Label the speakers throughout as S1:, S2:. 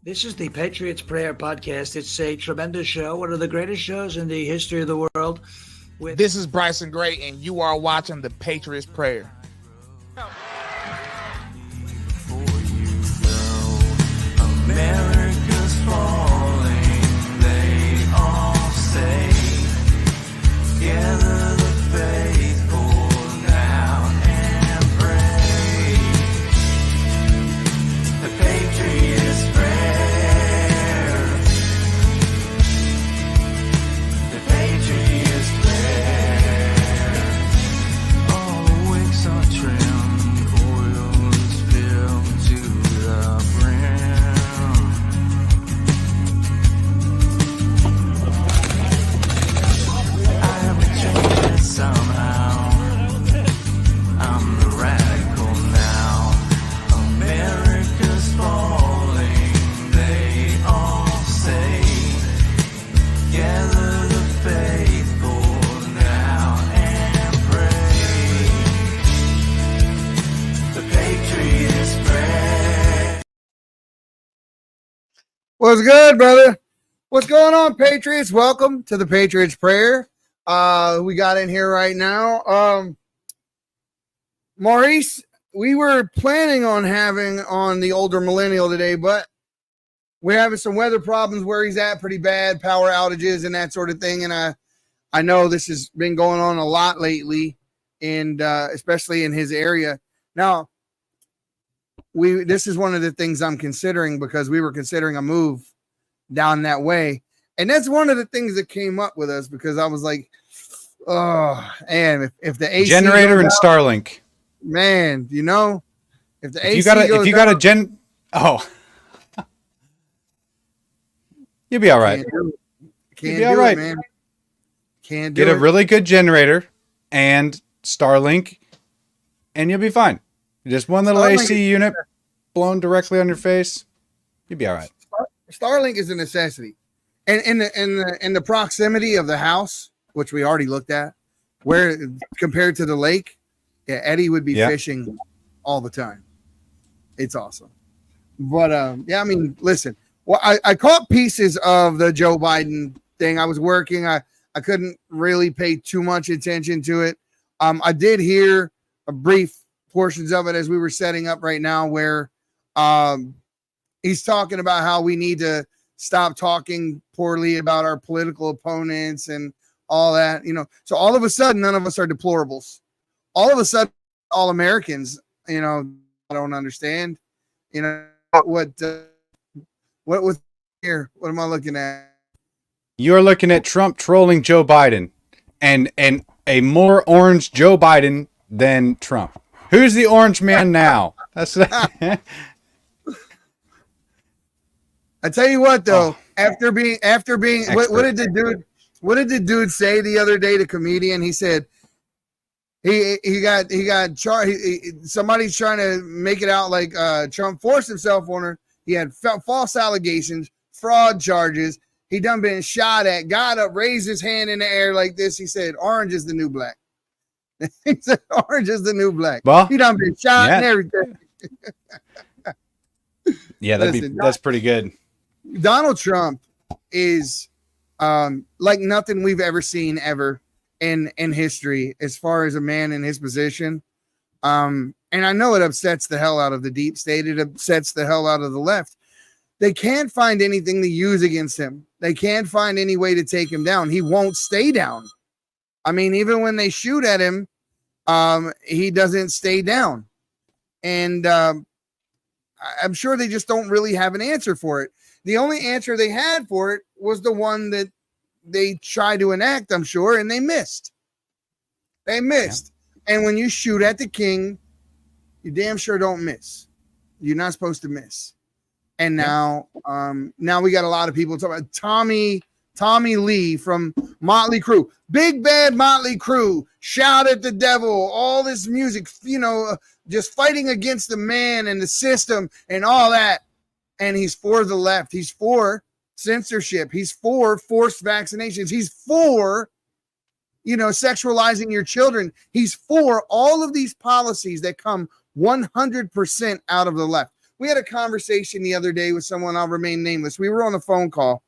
S1: This is the Patriots Prayer Podcast. It's a tremendous show, one of the greatest shows in the history of the world.
S2: This is Bryson Gray, and you are watching the Patriots Prayer.
S3: America's falling, they all say. Gather the faithful now and pray. The Patriots Prayer. The Patriots Prayer. All the wicks are trimmed, oil is filled to the brim. I am changing somehow. I'm the radical now. America's falling, they all say. Gather the faithful now and pray. The Patriots pray.
S4: What's good, brother? What's going on, Patriots? Welcome to the Patriots Prayer. We got in here right now. Maurice, we were planning on having on the older Millennial today, but we're having some weather problems where he's at, pretty bad, power outages and that sort of thing. And I know this has been going on a lot lately, and especially in his area. Now, this is one of the things I'm considering, because we were considering a move down that way. And that's one of the things that came up with us, because I was like, oh, and if the AC
S5: generator
S4: goes
S5: and
S4: out,
S5: Starlink.
S4: man, you know, if the
S5: If
S4: AC
S5: you got a,
S4: goes
S5: if you got a
S4: out,
S5: gen, oh, you'll be all right.
S4: can't do it. Can't
S5: be all
S4: do
S5: right.
S4: it, man. Can't do
S5: Get
S4: it.
S5: a really good generator and Starlink, and you'll be fine. Just one little
S4: Starlink
S5: AC unit blown directly on your face. You'll be all right.
S4: Starlink is a necessity, and in the proximity of the house, which we already looked at, where compared to the lake, yeah, Eddie would be
S5: Yeah.
S4: fishing all the time. It's awesome. But yeah, I mean, listen, well, I caught pieces of the Joe Biden thing. I was working. I couldn't really pay too much attention to it. I did hear a brief portions of it as we were setting up right now, where he's talking about how we need to stop talking poorly about our political opponents and all that, you know. So all of a sudden, none of us are deplorables. All of a sudden, all Americans, you know, I don't understand, you know, what was here? What am I looking at?
S5: You're looking at Trump trolling Joe Biden, and a more orange Joe Biden than Trump. Who's the orange man now? That's
S4: I tell you what, though,
S5: Oh.
S4: after being what did the dude say the other day, the comedian? He said he got charged. Somebody's trying to make it out like Trump forced himself on her. He had false allegations, fraud charges. He done been shot at, got up, raised his hand in the air like this. He said, "Orange is the new black." He said, "Orange is the new black."
S5: Well,
S4: he done been shot and everything.
S5: yeah,
S4: Listen,
S5: that's pretty good.
S4: Donald Trump is like nothing we've ever seen ever in history, as far as a man in his position. And I know it upsets the hell out of the deep state. It upsets the hell out of the left. They can't find anything to use against him. They can't find any way to take him down. He won't stay down. I mean, even when they shoot at him, he doesn't stay down. And I'm sure they just don't really have an answer for it. The only answer they had for it was the one that they tried to enact, I'm sure, and they missed. They missed. Yeah. And when you shoot at the king, you damn sure don't miss. You're not supposed to miss. And now, now we got a lot of people talking about Tommy Lee from Motley Crue, big bad Motley Crue, shout at the devil, all this music, you know, just fighting against the man and the system and all that. And he's for the left. He's for censorship. He's for forced vaccinations. He's for, you know, sexualizing your children. He's for all of these policies that come 100% out of the left. we had a conversation the other day with someone. I'll remain nameless. We were on a phone call,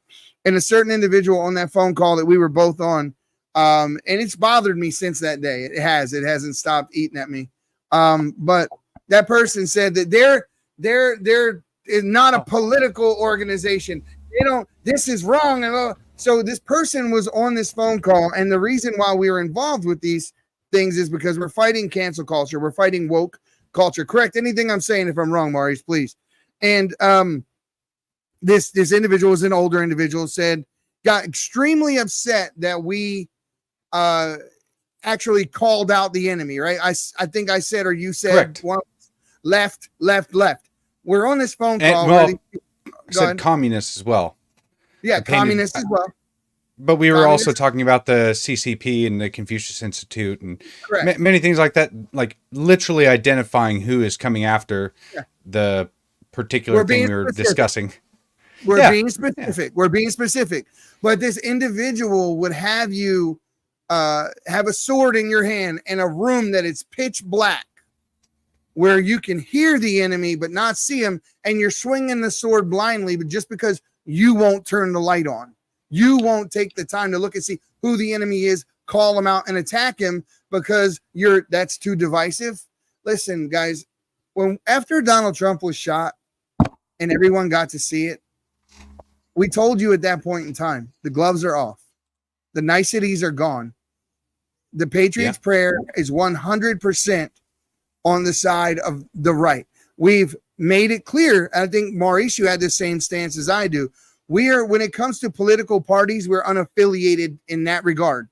S4: and a certain individual on that phone call that we were both on, and it's bothered me since that day. It hasn't stopped eating at me. But that person said that they're not a political organization. They don't. This is wrong. And so this person was on this phone call, and the reason why we were involved with these things is because we're fighting cancel culture. We're fighting woke culture. Correct anything I'm saying if I'm wrong, Maurice, please. And this individual was an older individual, got extremely upset that we actually called out the enemy, right? I think I said, or you said, one, left. We're on this phone call.
S5: I said communists as well.
S4: Yeah, communists as well.
S5: But we were also talking about the CCP and the Confucius Institute and many things like that, like literally identifying who is coming after the particular thing we were discussing.
S4: We're being specific. We're being specific. But this individual would have you have a sword in your hand in a room that is pitch black, where you can hear the enemy but not see him, and you're swinging the sword blindly, but just because you won't turn the light on. You won't take the time to look and see who the enemy is, call him out and attack him because that's too divisive. Listen, guys, after Donald Trump was shot and everyone got to see it, we told you at that point in time, the gloves are off. The niceties are gone. The Patriots prayer is 100% on the side of the right. We've made it clear. I think, Maurice, you had the same stance as I do. When it comes to political parties, we're unaffiliated in that regard,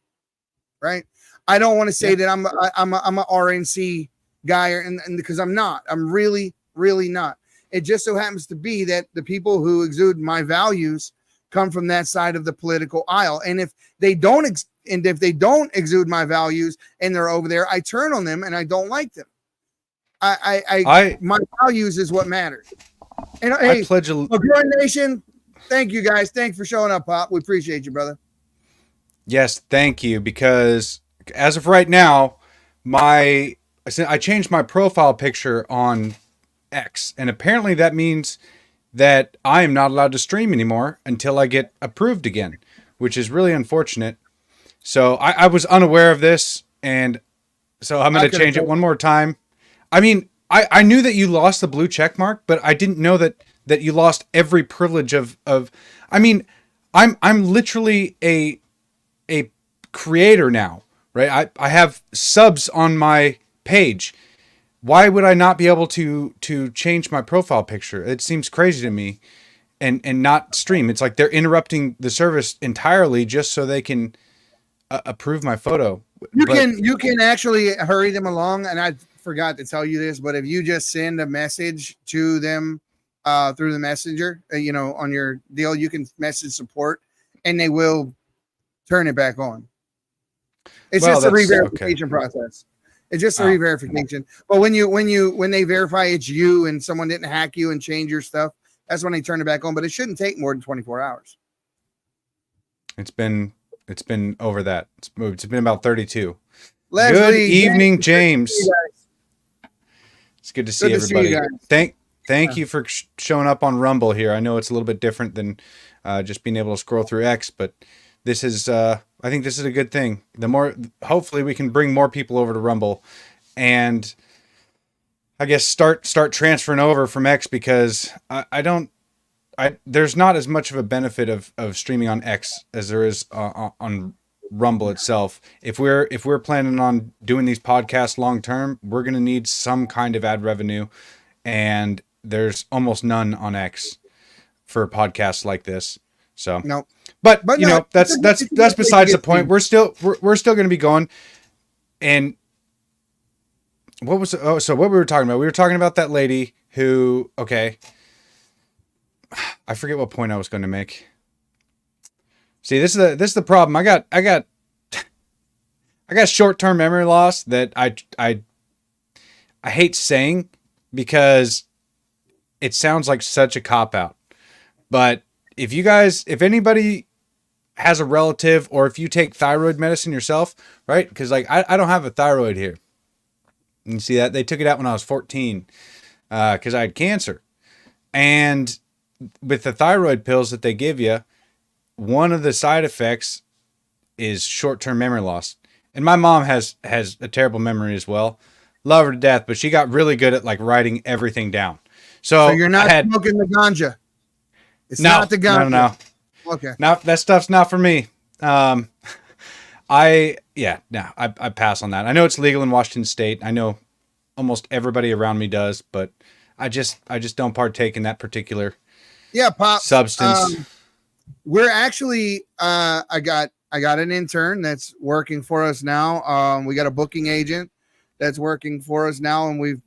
S4: right? I don't want to say that I'm a RNC guy, and because I'm not. I'm really, really not. It just so happens to be that the people who exude my values come from that side of the political aisle, and if they don't exude my values and they're over there, I turn on them and I don't like them. My values is what matters. And hey, Growing Nation. Thank you, guys. Thanks for showing up, Pop. We appreciate you, brother.
S5: Yes, thank you. Because as of right now, I changed my profile picture on X, and apparently that means that I am not allowed to stream anymore until I get approved again, which is really unfortunate. So I was unaware of this, and so I'm going to change it one more time. I mean, I knew that you lost the blue check mark, but I didn't know that you lost every privilege of I mean, I'm literally a creator now, right? I have subs on my page. Why would I not be able to change my profile picture? It seems crazy to me, and not stream. It's like they're interrupting the service entirely just so they can approve my photo.
S4: You can actually hurry them along, and I forgot to tell you this, but if you just send a message to them through the messenger, on your deal, you can message support and they will turn it back on. It's just a re-verification process. It's just a re-verification. But when they verify it's you and someone didn't hack you and change your stuff, that's when they turn it back on. But it shouldn't take more than 24 hours. It's been
S5: over that. It's been about 32.
S4: Leslie,
S5: good evening, James. It's good to see everybody. Thank you for showing up on Rumble here. I know it's a little bit different than just being able to scroll through X, but this is I think this is a good thing. Hopefully we can bring more people over to Rumble, and I guess start transferring over from X, because there's not as much of a benefit of streaming on X as there is on Rumble itself. If we're planning on doing these podcasts long term, we're going to need some kind of ad revenue, and there's almost none on X for podcasts like this. So
S4: no,
S5: but that's besides the point. We're still going to be going. And what what we were talking about? We were talking about that lady who, okay, I forget what point I was going to make. See, this is the problem. I got short-term memory loss that I hate saying, because it sounds like such a cop-out. But if anybody has a relative, or if you take thyroid medicine yourself, right? Because I don't have a thyroid here. You see that? They took it out when I was 14 because I had cancer. And with the thyroid pills that they give you, one of the side effects is short-term memory loss. And my mom has a terrible memory as well. Love her to death, but she got really good at like writing everything down. So
S4: you're not smoking the ganja. It's not the ganja.
S5: No.
S4: Okay.
S5: No, that stuff's not for me. I pass on that. I know it's legal in Washington State. I know almost everybody around me does, but I just don't partake in that particular
S4: Pop
S5: substance.
S4: We're actually I got an intern that's working for us now. We got a booking agent that's working for us now, and we've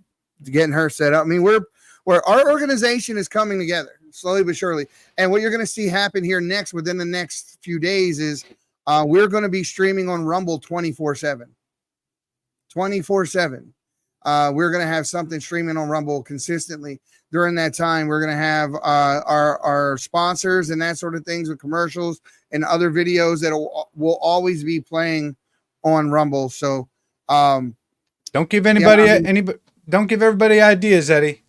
S4: getting her set up. I mean, we're our organization is coming together slowly but surely. And what you're going to see happen here next within the next few days is we're going to be streaming on Rumble 24/7. 24/7. We're going to have something streaming on Rumble consistently during that time. We're going to have our sponsors and that sort of things with commercials and other videos that will always be playing on Rumble. So
S5: don't give don't give everybody ideas, Eddie.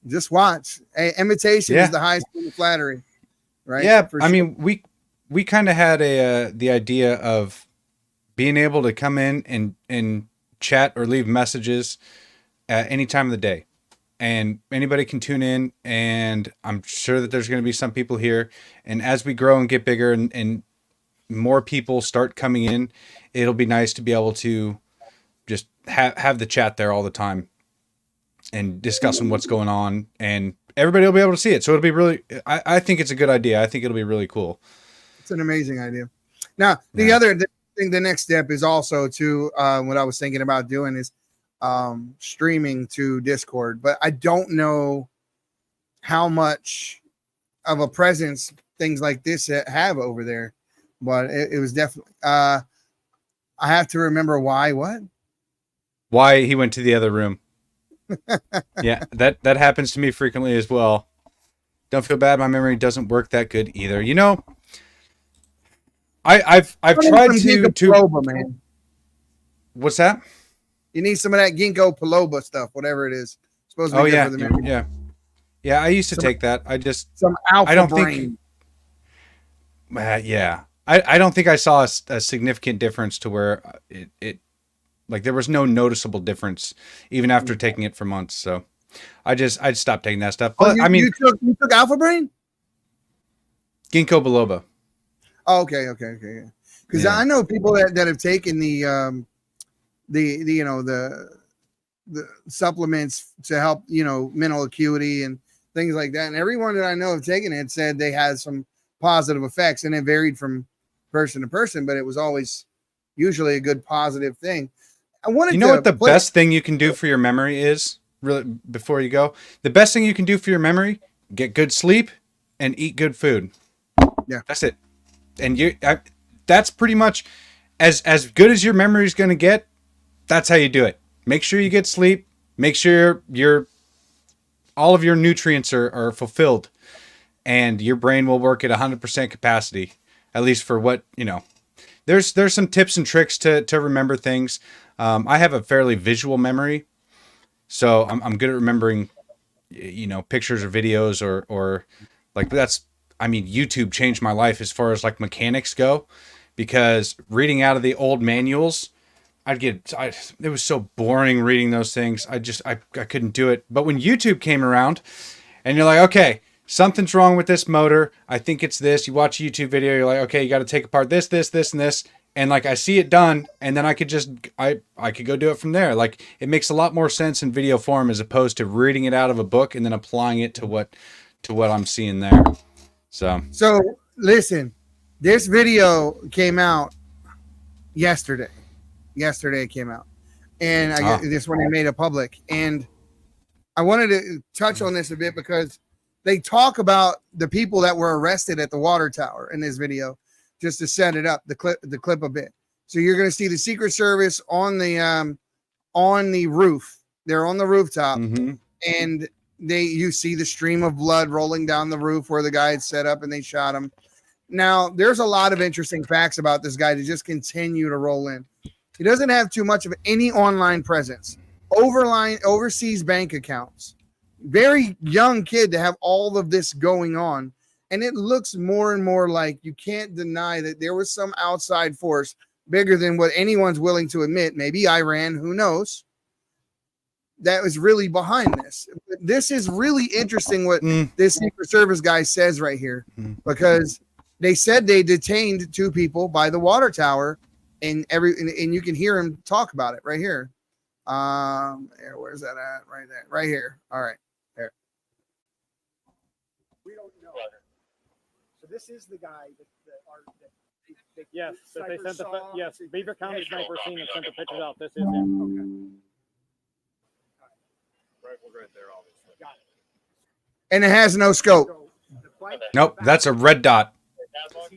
S4: Just watch. Imitation is the highest form of flattery, right?
S5: Yeah, I mean, we kind of had the idea of being able to come in and chat or leave messages at any time of the day, and anybody can tune in. And I'm sure that there's going to be some people here. And as we grow and get bigger, and more people start coming in, it'll be nice to be able to just have the chat there all the time and discussing what's going on, and everybody will be able to see it. So it'll be really, I think it's a good idea. I think it'll be really cool.
S4: It's an amazing idea. Now, the other thing, the next step is also to what I was thinking about doing is streaming to Discord, but I don't know how much of a presence things like this have over there, but it was definitely, I have to remember
S5: why he went to the other room. Yeah, that happens to me frequently as well. Don't feel bad. My memory doesn't work that good either. You know, I've tried to
S4: biloba, man.
S5: What's that?
S4: You need some of that ginkgo biloba stuff, whatever it is. It's supposed to be good for the memory.
S5: Yeah. I used to take that. I just
S4: some alpha
S5: I don't
S4: brain.
S5: think. I don't think I saw a significant difference to where it like there was no noticeable difference even after taking it for months. So I'd stopped taking that stuff. But I mean,
S4: you took alpha brain?
S5: Ginkgo biloba.
S4: Oh, okay. Because I know people that have taken the supplements to help, mental acuity and things like that. And everyone that I know have taken it said they had some positive effects, and it varied from person to person, but it was always usually a good positive thing.
S5: You know what the best thing you can do for your memory is, really, before you go? The best thing you can do for your memory, get good sleep and eat good food.
S4: Yeah.
S5: That's it. And that's pretty much as good as your memory is going to get. That's how you do it. Make sure you get sleep. Make sure all of your nutrients are fulfilled, and your brain will work at 100% capacity, at least for what, There's some tips and tricks to remember things. I have a fairly visual memory, so I'm good at remembering, pictures or videos or like YouTube changed my life as far as like mechanics go, because reading out of the old manuals, it was so boring reading those things. I couldn't do it. But when YouTube came around, and you're like, okay, something's wrong with this motor. I think it's this. You watch a YouTube video. You're like, okay, you got to take apart this, and this. And like, I see it done. And then I could go do it from there. Like, it makes a lot more sense in video form as opposed to reading it out of a book and then applying it to what I'm seeing there. So
S4: listen, this video came out yesterday. Yesterday it came out. And I get this one I made it public. And I wanted to touch on this a bit because they talk about the people that were arrested at the water tower in this video, just to set it up, the clip a bit. So you're going to see the Secret Service on the roof. They're on the rooftop, and you see the stream of blood rolling down the roof where the guy had set up, and they shot him. Now, there's a lot of interesting facts about this guy to just continue to roll in. He doesn't have too much of any online presence. Overseas bank accounts. very young kid to have all of this going on. And it looks more and more like you can't deny that there was some outside force bigger than what anyone's willing to admit. Maybe Iran, who knows, that was really behind this. This is really interesting what this Secret Service guy says right here, because they said they detained 2 people by the water tower, and you can hear him talk about it right here. Where's that at? Right there, right here. All right, there.
S6: We don't know. So this is the guy that
S7: Yes, that they sent
S6: yes,
S7: Beaver County sniper scene and sent the pictures out. This is him.
S6: Okay.
S7: Rifle's right there, obviously.
S6: Got it.
S4: And it has no scope.
S6: So the bike-
S5: Nope, that's a red dot.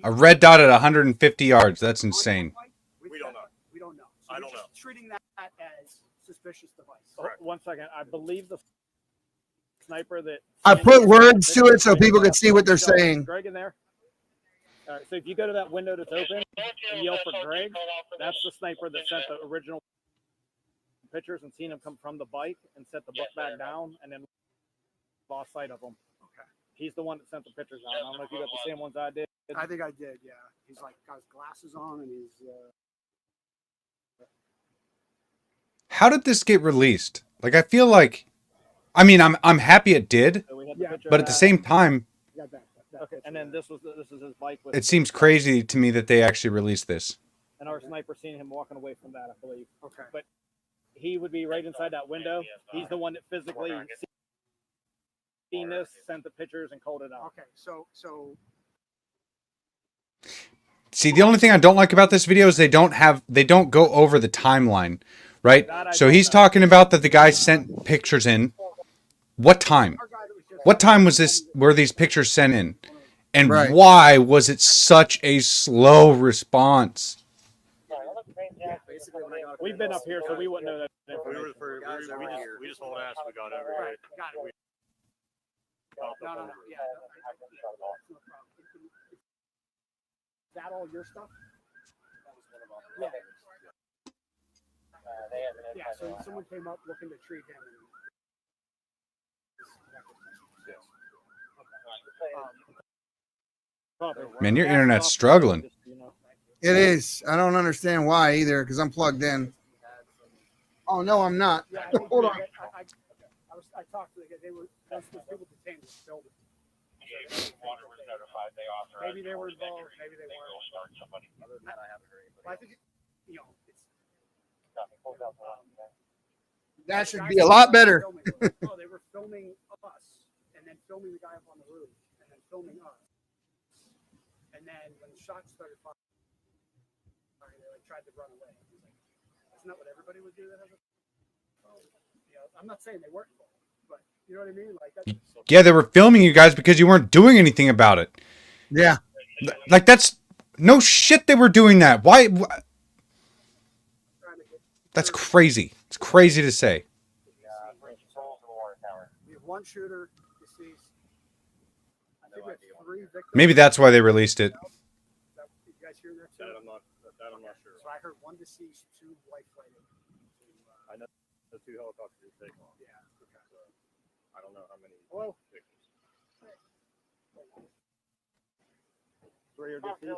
S5: A red dot at 150 yards. That's insane.
S6: We don't know. We don't know. So
S7: I
S6: we're
S7: don't
S6: just
S7: know.
S6: treating that as suspicious device.
S7: Oh, 1 second. I believe the sniper that
S4: I put words to it so people can see what they're saying.
S7: Greg in there. All right, so if you go to that window that's open and yell for Greg, that's the sniper that sent the original pictures and seen him come from the bike and set the book back down and then lost sight of him.
S6: Okay.
S7: He's the one that sent the pictures out. I don't know if you got the same ones I did.
S6: I think I did. Yeah. He's like got his glasses on and he's.
S5: How did this get released? Like, I feel like, I mean, I'm happy it did,
S7: So we had
S6: Yeah,
S7: picture
S5: but
S7: of
S5: at the
S7: that.
S5: same time,
S6: Got that.
S7: Okay, and then this is his bike with.
S5: it seems crazy to me that they actually released this.
S7: And our sniper seen him walking away from that, I believe.
S6: Okay.
S7: But he would be right inside that window. He's the one that physically seen this, sent the pictures, and called it out.
S6: Okay. So
S5: See, the only thing I don't like about this video is they don't go over the timeline, right? So he's talking about that the guy sent pictures in. What time?
S6: our guy that was just.
S5: What time was this? Were these pictures sent in? And
S4: Right.
S5: why was it such a slow response?
S6: Basically, when I got
S7: We've been up here, so we wouldn't know that
S8: We
S7: information.
S8: we just hold ass. We got every
S6: Right. Got it. No. Yeah. No problem. Is that all your stuff? Yeah. Yeah. So someone came up looking to treat him.
S5: Man, your internet's struggling.
S4: It is. I don't understand why either, because I'm plugged in. Oh no, I'm not.
S6: Yeah,
S4: Hold on.
S6: I talked to the guy. They were that's the people detained in the building. Maybe they were involved. Maybe they weren't. Well, I think you know it's.
S4: That should be a lot better.
S6: Oh, they were filming us, and then filming the guy up on the roof, and then filming us, and then when the shots started firing, they like tried to run away. He's like, isn't that what everybody would do? That has a phone? You know, I'm not saying they weren't involved, but you know what I mean. Like that's,
S5: Yeah, they were filming you guys because you weren't doing anything about it.
S4: Yeah.
S5: Like, that's no shit they were doing that. Why?
S6: trying to get.
S5: That's crazy. It's crazy to say.
S6: We have one shooter deceased. I think we have 3 victims.
S5: Maybe that's why they released it.
S6: You guys hear that too?
S8: I'm not sure.
S6: So I heard 1 deceased, 2 life flighted.
S8: I know the 2 helicopters take off.
S6: Yeah. Okay.
S8: I don't know how many.
S6: Hello?
S8: victims.
S7: 3 are deceased.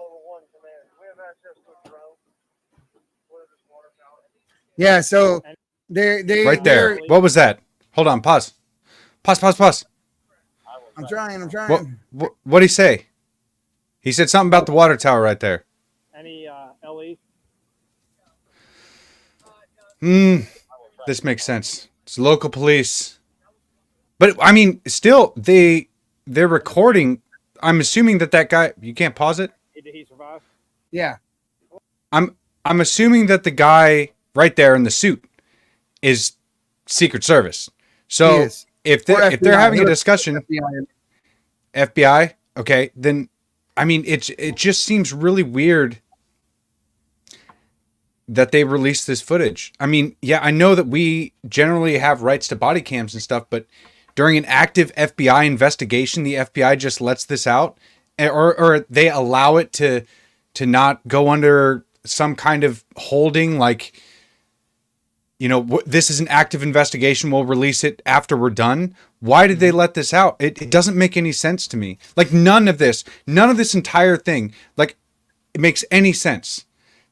S4: Yeah. So they
S5: Right there.
S4: they're-
S5: What was that? Hold on. Pause. Pause.
S4: I'm trying.
S5: What'd he say? He said something about the water tower right there.
S7: Any LE?
S5: This makes sense. It's local police. But I mean, still, they're recording. I'm assuming that guy. You can't pause it.
S7: Did he survive?
S4: Yeah.
S5: I'm assuming that the guy right there in the suit is Secret Service.
S4: He
S5: So
S4: is.
S5: if
S4: Or
S5: they're
S4: FBI.
S5: having a discussion,
S4: FBI.
S5: FBI, okay, then I mean it just seems really weird that they released this footage. I mean, yeah, I know that we generally have rights to body cams and stuff, but during an active FBI investigation, the FBI just lets this out, or they allow it to not go under some kind of holding. Like, this is an active investigation. We'll release it after we're done. Why did they let this out? It doesn't make any sense to me. Like none of this entire thing, like it makes any sense.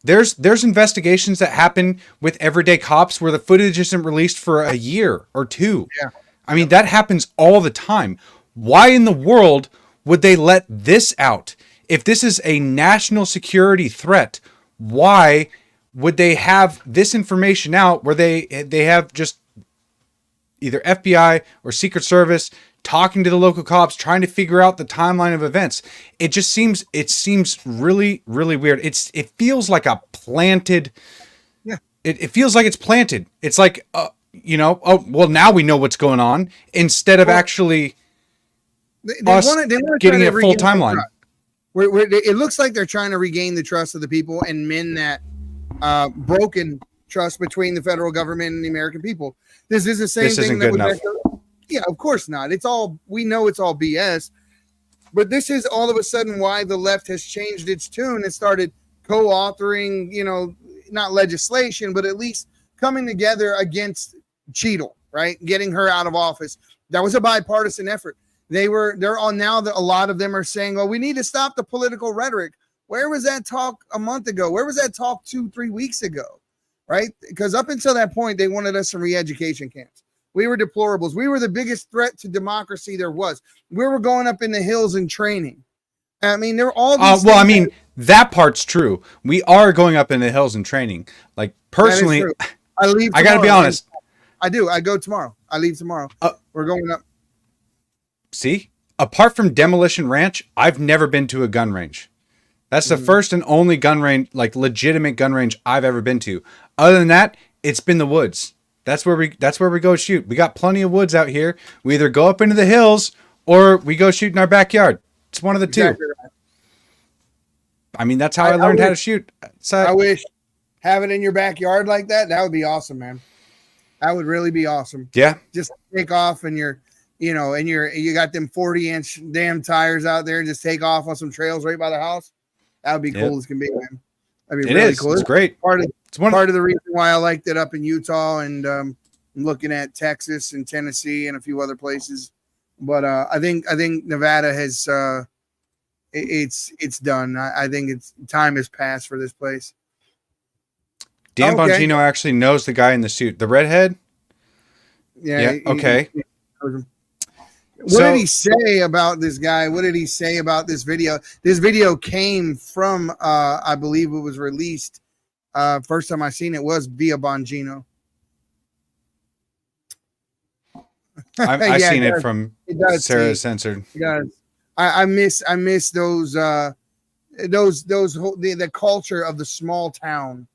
S5: There's investigations that happen with everyday cops where the footage isn't released for a year or two.
S4: Yeah.
S5: I mean, that happens all the time. Why in the world would they let this out? If this is a national security threat, why would they have this information out where they have just either FBI or Secret Service talking to the local cops, trying to figure out the timeline of events? It seems really, really weird. It feels like a planted.
S4: Yeah.
S5: It feels like it's planted. It's like, oh, well, now we know what's going on instead of actually
S4: They
S5: us
S4: wanna
S5: getting
S4: try
S5: a
S4: to
S5: full
S4: regain the
S5: timeline.
S4: trust. It looks like they're trying to regain the trust of the people and mend that broken trust between the federal government and the American people. This is the same
S5: This
S4: thing
S5: isn't
S4: that
S5: good
S4: was
S5: enough.
S4: Yeah, of course not. We know it's all BS, but this is all of a sudden why the left has changed its tune and started co-authoring, not legislation, but at least coming together against Cheadle, right? Getting her out of office. That was a bipartisan effort. They're on now that a lot of them are saying, well, we need to stop the political rhetoric. Where was that talk a month ago? Where was that talk 2-3 weeks ago? Right? Because up until that point, they wanted us in re-education camps. We were deplorables. We were the biggest threat to democracy there was. We were going up in the hills and training. I mean, there were all these
S5: Well, I
S4: things
S5: mean, that part's true. We are going up in the hills and training. Like personally,
S4: that is true. I leave.
S5: I got to be
S4: tomorrow.
S5: honest.
S4: I do. I go tomorrow. I leave tomorrow. We're going up.
S5: See, apart from Demolition Ranch, I've never been to a gun range. That's the first and only gun range, like legitimate gun range I've ever been to. Other than that, it's been the woods. That's where we go shoot. We got plenty of woods out here. We either go up into the hills or we go shoot in our backyard. It's one of the two.
S4: Right.
S5: I mean, that's how I learned how to shoot. So,
S4: I wish having it in your backyard like that. That would be awesome, man. That would really be awesome.
S5: yeah.
S4: Just take off and you got them 40-inch damn tires out there. Just take off on some trails right by the house. That would be cool as can be, man. That'd be
S5: It
S4: really
S5: is.
S4: cool.
S5: It's great.
S4: Part of
S5: It's one
S4: part of the reason why I liked it up in Utah and I'm looking at Texas and Tennessee and a few other places. But I think Nevada has it's done. I think it's time has passed for this place.
S5: Dan
S4: Okay.
S5: Bongino actually knows the guy in the suit, the redhead.
S4: Yeah.
S5: Okay.
S4: What did he say about this guy? What did he say about this video? This video came from, I believe it was released. First time I seen it was via Bongino.
S5: I've
S4: Yeah,
S5: seen
S4: it
S5: it
S4: does.
S5: from
S4: It does.
S5: Sarah
S4: see.
S5: Censored.
S4: Guys, I miss those the culture of the small town,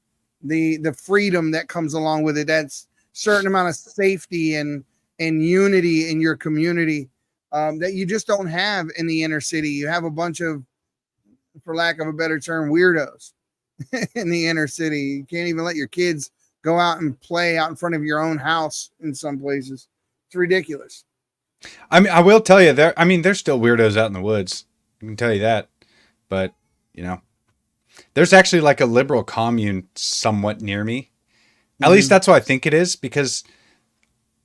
S4: the freedom that comes along with it. That's certain amount of safety and unity in your community that you just don't have in the inner city. You have a bunch of, for lack of a better term, weirdos in the inner city. You can't even let your kids go out and play out in front of your own house in some places. It's ridiculous.
S5: I mean, I will tell you there's still weirdos out in the woods. I can tell you that. But, there's actually like a liberal commune somewhat near me. At least that's what I think it is, because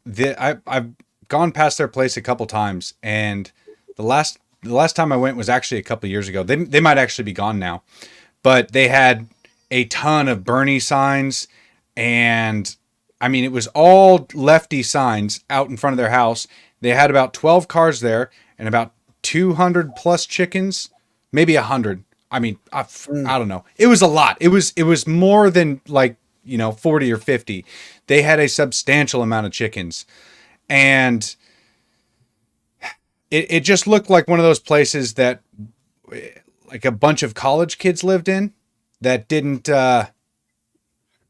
S5: I've gone past their place a couple times, and the last time I went was actually a couple years ago. They might actually be gone now, but they had a ton of Bernie signs, and I mean, it was all lefty signs out in front of their house. They had about 12 cars there and about 200 plus chickens, maybe 100. I mean, I don't know. It was a lot. It was more than like, 40 or 50. They had a substantial amount of chickens, and it just looked like one of those places that like a bunch of college kids lived in that didn't,
S4: I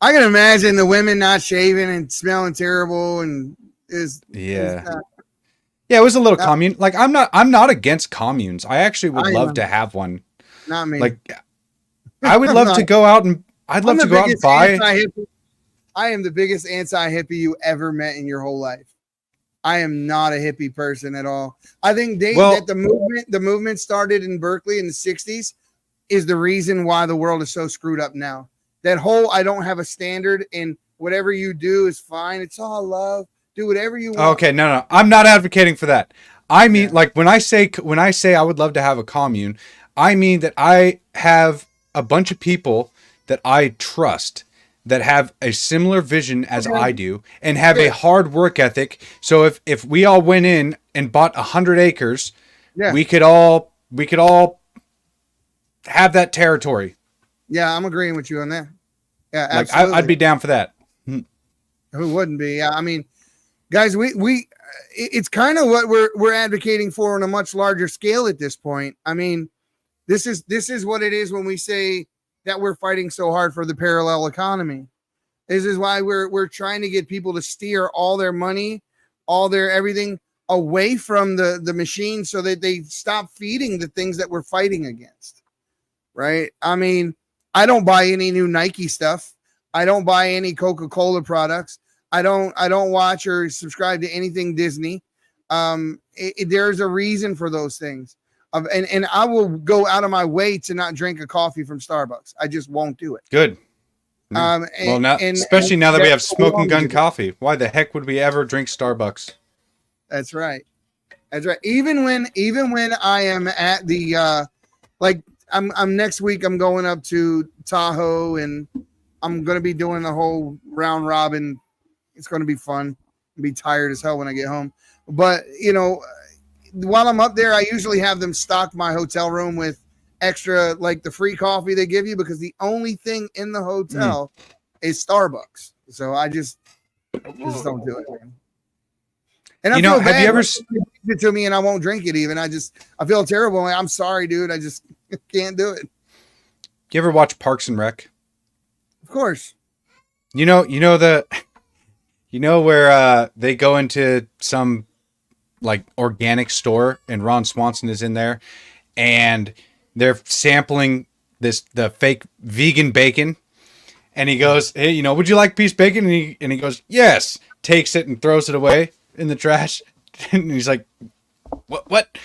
S4: can imagine the women not shaving and smelling terrible and
S5: yeah, it was a little commune. Like I'm not against communes. I actually would love to have one.
S4: Not me.
S5: Like I would love to go out and I'd love to go out and buy.
S4: I am the biggest anti-hippie you ever met in your whole life. I am not a hippie person at all. I think that the movement started in Berkeley in the 60s is the reason why the world is so screwed up now. That whole I don't have a standard and Whatever you do is fine. It's all love. Do whatever you want.
S5: Okay, no, I'm not advocating for that. I mean,
S4: Yeah.
S5: like when I say I would love to have a commune, I mean that I have a bunch of people that I trust that have a similar vision as
S4: Okay.
S5: I do and have
S4: Yeah.
S5: a hard work ethic. So if we all went in and bought 100 acres,
S4: Yeah.
S5: we could all have that territory.
S4: Yeah, I'm agreeing with you on that. Yeah,
S5: Like
S4: absolutely.
S5: I'd be down for that.
S4: Who wouldn't be? Yeah, I mean, guys, it's kind of what we're advocating for on a much larger scale at this point. I mean, this is what it is when we say that we're fighting so hard for the parallel economy. This is why we're trying to get people to steer all their money, all their everything away from the machine so that they stop feeding the things that we're fighting against. Right? I mean, I don't buy any new Nike stuff. I don't buy any Coca-Cola products. I don't watch or subscribe to anything Disney. There's a reason for those things. And I will go out of my way to not drink a coffee from Starbucks. I just won't do it.
S5: Good.
S4: Well,
S5: Now, especially now that we have
S4: that's what
S5: smoking
S4: want
S5: gun
S4: to do.
S5: coffee. Why the heck would we ever drink Starbucks?
S4: That's right. That's right. Even when I am at the like I'm next week I'm going up to Tahoe and I'm gonna be doing the whole round robin. It's gonna be fun. I'll be tired as hell when I get home. But while I'm up there, I usually have them stock my hotel room with extra, like the free coffee they give you, because the only thing in the hotel is Starbucks. So I just don't do it, man. And I feel
S5: have
S4: bad
S5: you ever
S4: when somebody brings it to me and I won't drink it even. I feel terrible. I'm sorry, dude. I just can't do it.
S5: You ever watch Parks and Rec?
S4: Of course.
S5: You know where they go into some like organic store and Ron Swanson is in there and they're sampling the fake vegan bacon and he goes, "Hey, would you like a piece of bacon?" And he goes, "Yes." Takes it and throws it away in the trash. And he's like, "What?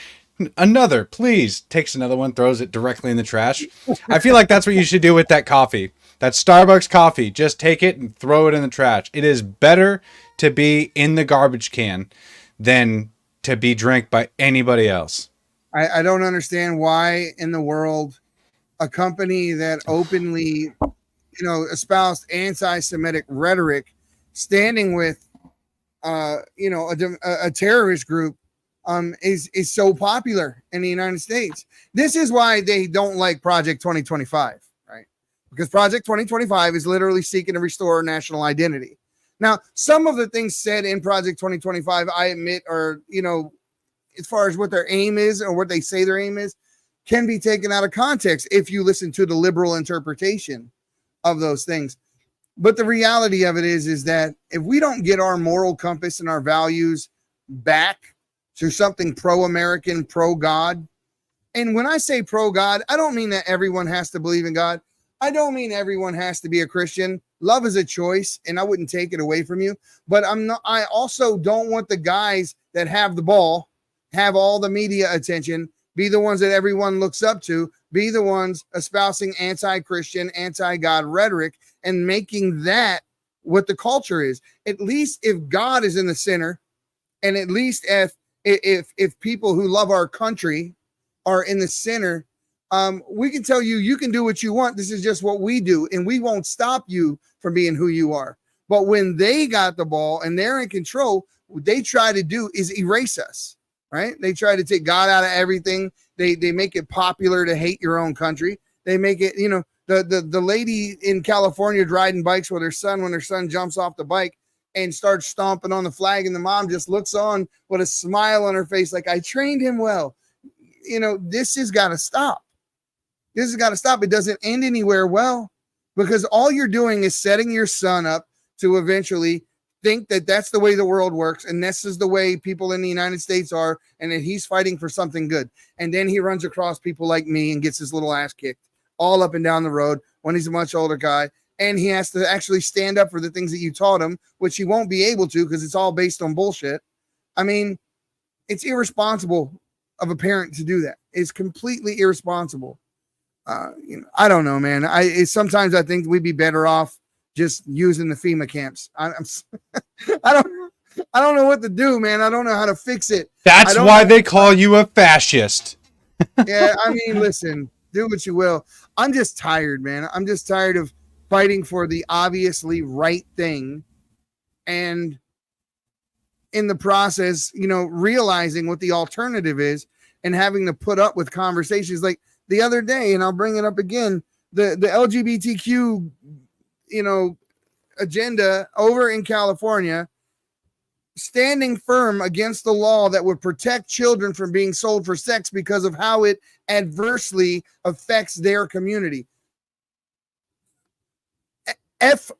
S5: Another, please." Takes another one, throws it directly in the trash. I feel like that's what you should do with that coffee. That Starbucks coffee. Just take it and throw it in the trash. It is better to be in the garbage can than to be drank by anybody else.
S4: I don't understand why in the world a company that openly, espoused anti-Semitic rhetoric, standing with, a terrorist group, is so popular in the United States. This is why they don't like Project 2025, right? Because Project 2025 is literally seeking to restore national identity. Now, some of the things said in Project 2025, I admit, are, as far as what their aim is or what they say their aim is, can be taken out of context if you listen to the liberal interpretation of those things. But the reality of it is that if we don't get our moral compass and our values back to something pro-American, pro-God, and when I say pro-God, I don't mean that everyone has to believe in God. I don't mean everyone has to be a Christian. Love is a choice, and I wouldn't take it away from you. But I also don't want the guys that have the ball, have all the media attention, be the ones that everyone looks up to, be the ones espousing anti-Christian, anti-God rhetoric and making that what the culture is. At least if God is in the center, and at least if people who love our country are in the center, we can tell you can do what you want. This is just what we do, and we won't stop you from being who you are. But when they got the ball and they're in control, what they try to do is erase us, right? They try to take God out of everything. They make it popular to hate your own country. They make it, the lady in California riding bikes with her son, when her son jumps off the bike and starts stomping on the flag, and the mom just looks on with a smile on her face like, I trained him well. This has got to stop. This has got to stop. It doesn't end anywhere well, because all you're doing is setting your son up to eventually think that that's the way the world works, and this is the way people in the United States are, and that he's fighting for something good. And then he runs across people like me and gets his little ass kicked all up and down the road when he's a much older guy, and he has to actually stand up for the things that you taught him, which he won't be able to because it's all based on bullshit. I mean, it's irresponsible of a parent to do that. It's completely irresponsible. I don't know, man. Sometimes I think we'd be better off just using the FEMA camps. I don't know what to do, man. I don't know how to fix it.
S5: That's why they call you a fascist.
S4: Yeah, I mean, listen, do what you will. I'm just tired, man. I'm just tired of fighting for the obviously right thing, and in the process, realizing what the alternative is and having to put up with conversations like the other day, and I'll bring it up again, the LGBTQ, agenda over in California, standing firm against the law that would protect children from being sold for sex because of how it adversely affects their community. F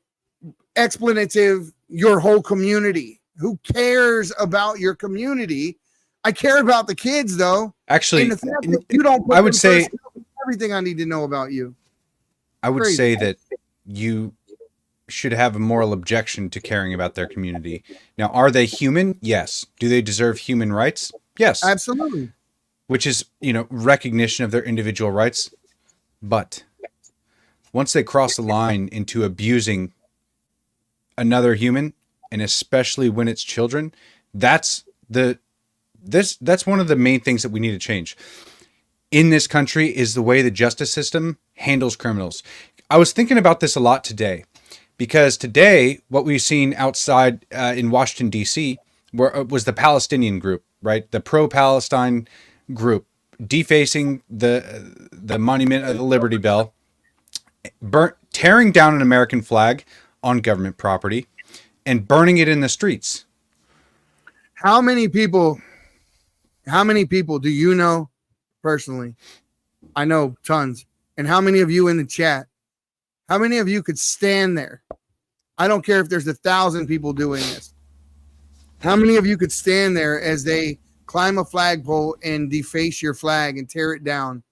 S4: expletive your whole community. Who cares about your community? I care about the kids, though.
S5: Actually,
S4: and the fact that you don't put
S5: I would
S4: them
S5: say
S4: first, everything I need to know about you.
S5: I would
S4: Crazy.
S5: say that you should have a moral objection to caring about their community. Now, are they human? Yes. Do they deserve human rights? Yes.
S4: Absolutely.
S5: Which is, recognition of their individual rights. But once they cross the line into abusing another human, and especially when it's children, that's one of the main things that we need to change in this country is the way the justice system handles criminals. I was thinking about this a lot today, because today what we've seen outside in Washington, D.C. was the Palestinian group, right? The pro-Palestine group defacing the monument of the Liberty Bell, tearing down an American flag on government property, and burning it in the streets.
S4: How many people do you know personally? I know tons. And how many of you in the chat? How many of you could stand there? I don't care if there's 1,000 people doing this. How many of you could stand there as they climb a flagpole and deface your flag and tear it down,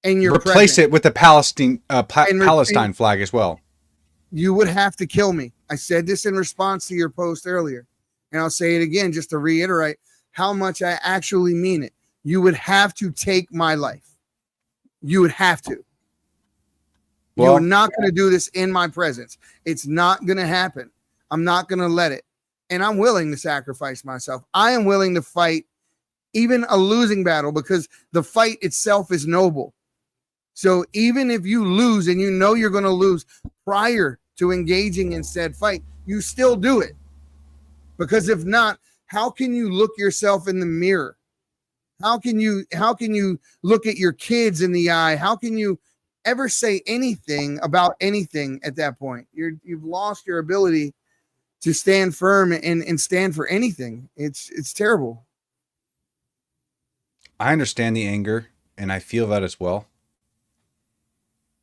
S4: and you're
S5: replace
S4: present?
S5: it with the Palestine flag as well?
S4: You would have to kill me. I said this in response to your post earlier, and I'll say it again just to reiterate how much I actually mean it. You would have to take my life. You would have to.
S5: Well,
S4: You're not going to do this in my presence. It's not going to happen. I'm not going to let it. And I'm willing to sacrifice myself. I am willing to fight even a losing battle, because the fight itself is noble. So even if you lose and you know you're going to lose prior to engaging in said fight, you still do it. Because if not, how can you look yourself in the mirror? How can you look at your kids in the eye? How can you ever say anything about anything at that point? You've lost your ability to stand firm and stand for anything. It's terrible.
S5: I understand the anger, and I feel that as well.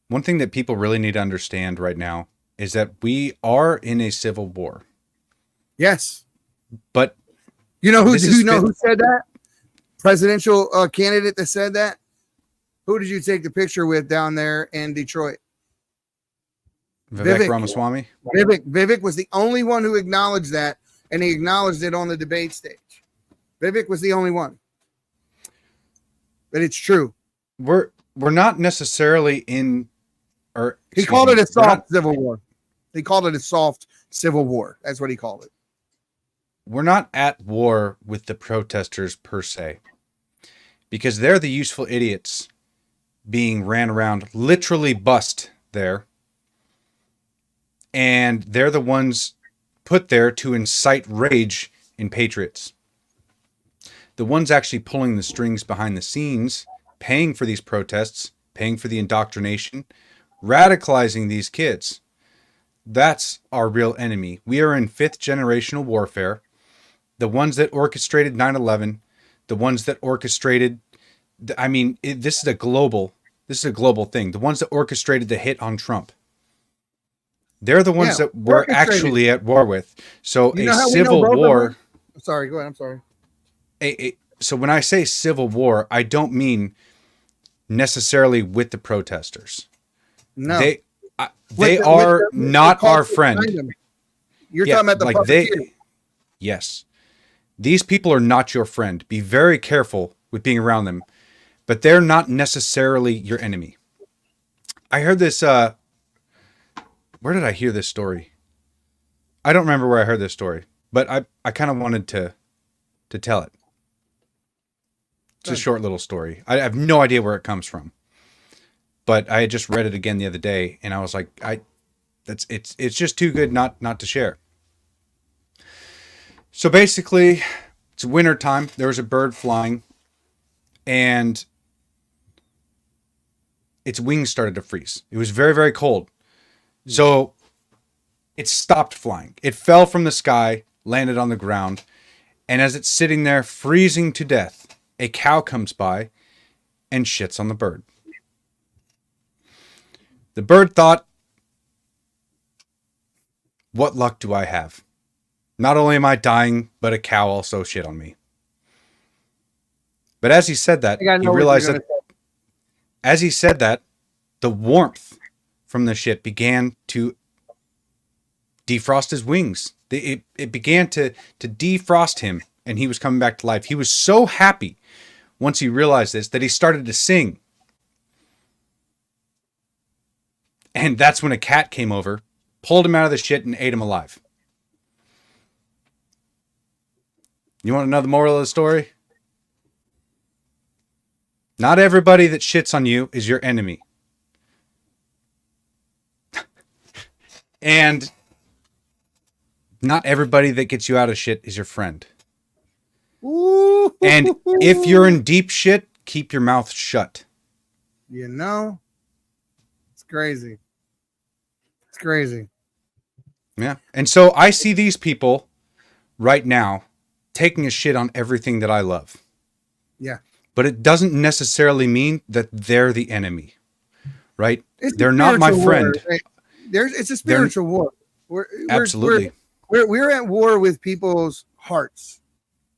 S5: One thing that people really need to understand right now is that we are in a civil war.
S4: Yes.
S5: But
S4: who said that? Presidential candidate that said that? Who did you take the picture with down there in Detroit?
S5: Vivek Ramaswamy.
S4: Vivek was the only one who acknowledged that, and he acknowledged it on the debate stage. Vivek was the only one. But it's true.
S5: We're not necessarily in, or
S4: he called it a soft civil war. He called it a soft civil war. That's what he called it.
S5: We're not at war with the protesters per se, because they're the useful idiots being ran around, literally bussed there. And they're the ones put there to incite rage in Patriots. The ones actually pulling the strings behind the scenes, paying for these protests, paying for the indoctrination, radicalizing these kids. That's our real enemy. We are in 5th generational warfare. The ones that orchestrated 9/11, the ones that orchestrated, this is a global thing. The ones that orchestrated the hit on Trump. They're the ones that we're actually at war with. So a civil war.
S4: Sorry, go ahead. I'm sorry.
S5: So when I say civil war, I don't mean necessarily with the protesters.
S4: No,
S5: they are not our friend.
S4: You're talking about the puppeteer.
S5: Yes, these people are not your friend. Be very careful with being around them, but they're not necessarily your enemy. I heard this. Where did I hear this story? I don't remember where I heard this story, but I kind of wanted to tell it. It's a short little story. I have no idea where it comes from, but I had just read it again the other day, and I was like, it's just too good not to share. So basically, it's winter time. There was a bird flying, and its wings started to freeze. It was very, very cold. So it stopped flying. It fell from the sky, landed on the ground, and as it's sitting there freezing to death, a cow comes by and shits on the bird. The bird thought, what luck do I have? Not only am I dying, but a cow also shit on me. But as he said that, he realized that as he said that, the warmth from the shit began to defrost his wings. It began to defrost him, and he was coming back to life. He was so happy once he realized this that he started to sing. And that's when a cat came over, pulled him out of the shit, and ate him alive. You want to know the moral of the story? Not everybody that shits on you is your enemy. And not everybody that gets you out of shit is your friend. And if you're in deep shit, keep your mouth shut.
S4: You know, it's crazy. It's crazy.
S5: Yeah. And so I see these people right now taking a shit on everything that I love.
S4: Yeah.
S5: But it doesn't necessarily mean that they're the enemy, right?
S4: It's a
S5: They're not my
S4: spiritual
S5: friend.
S4: war, right? It's a spiritual war.
S5: Absolutely.
S4: We're at war with people's hearts,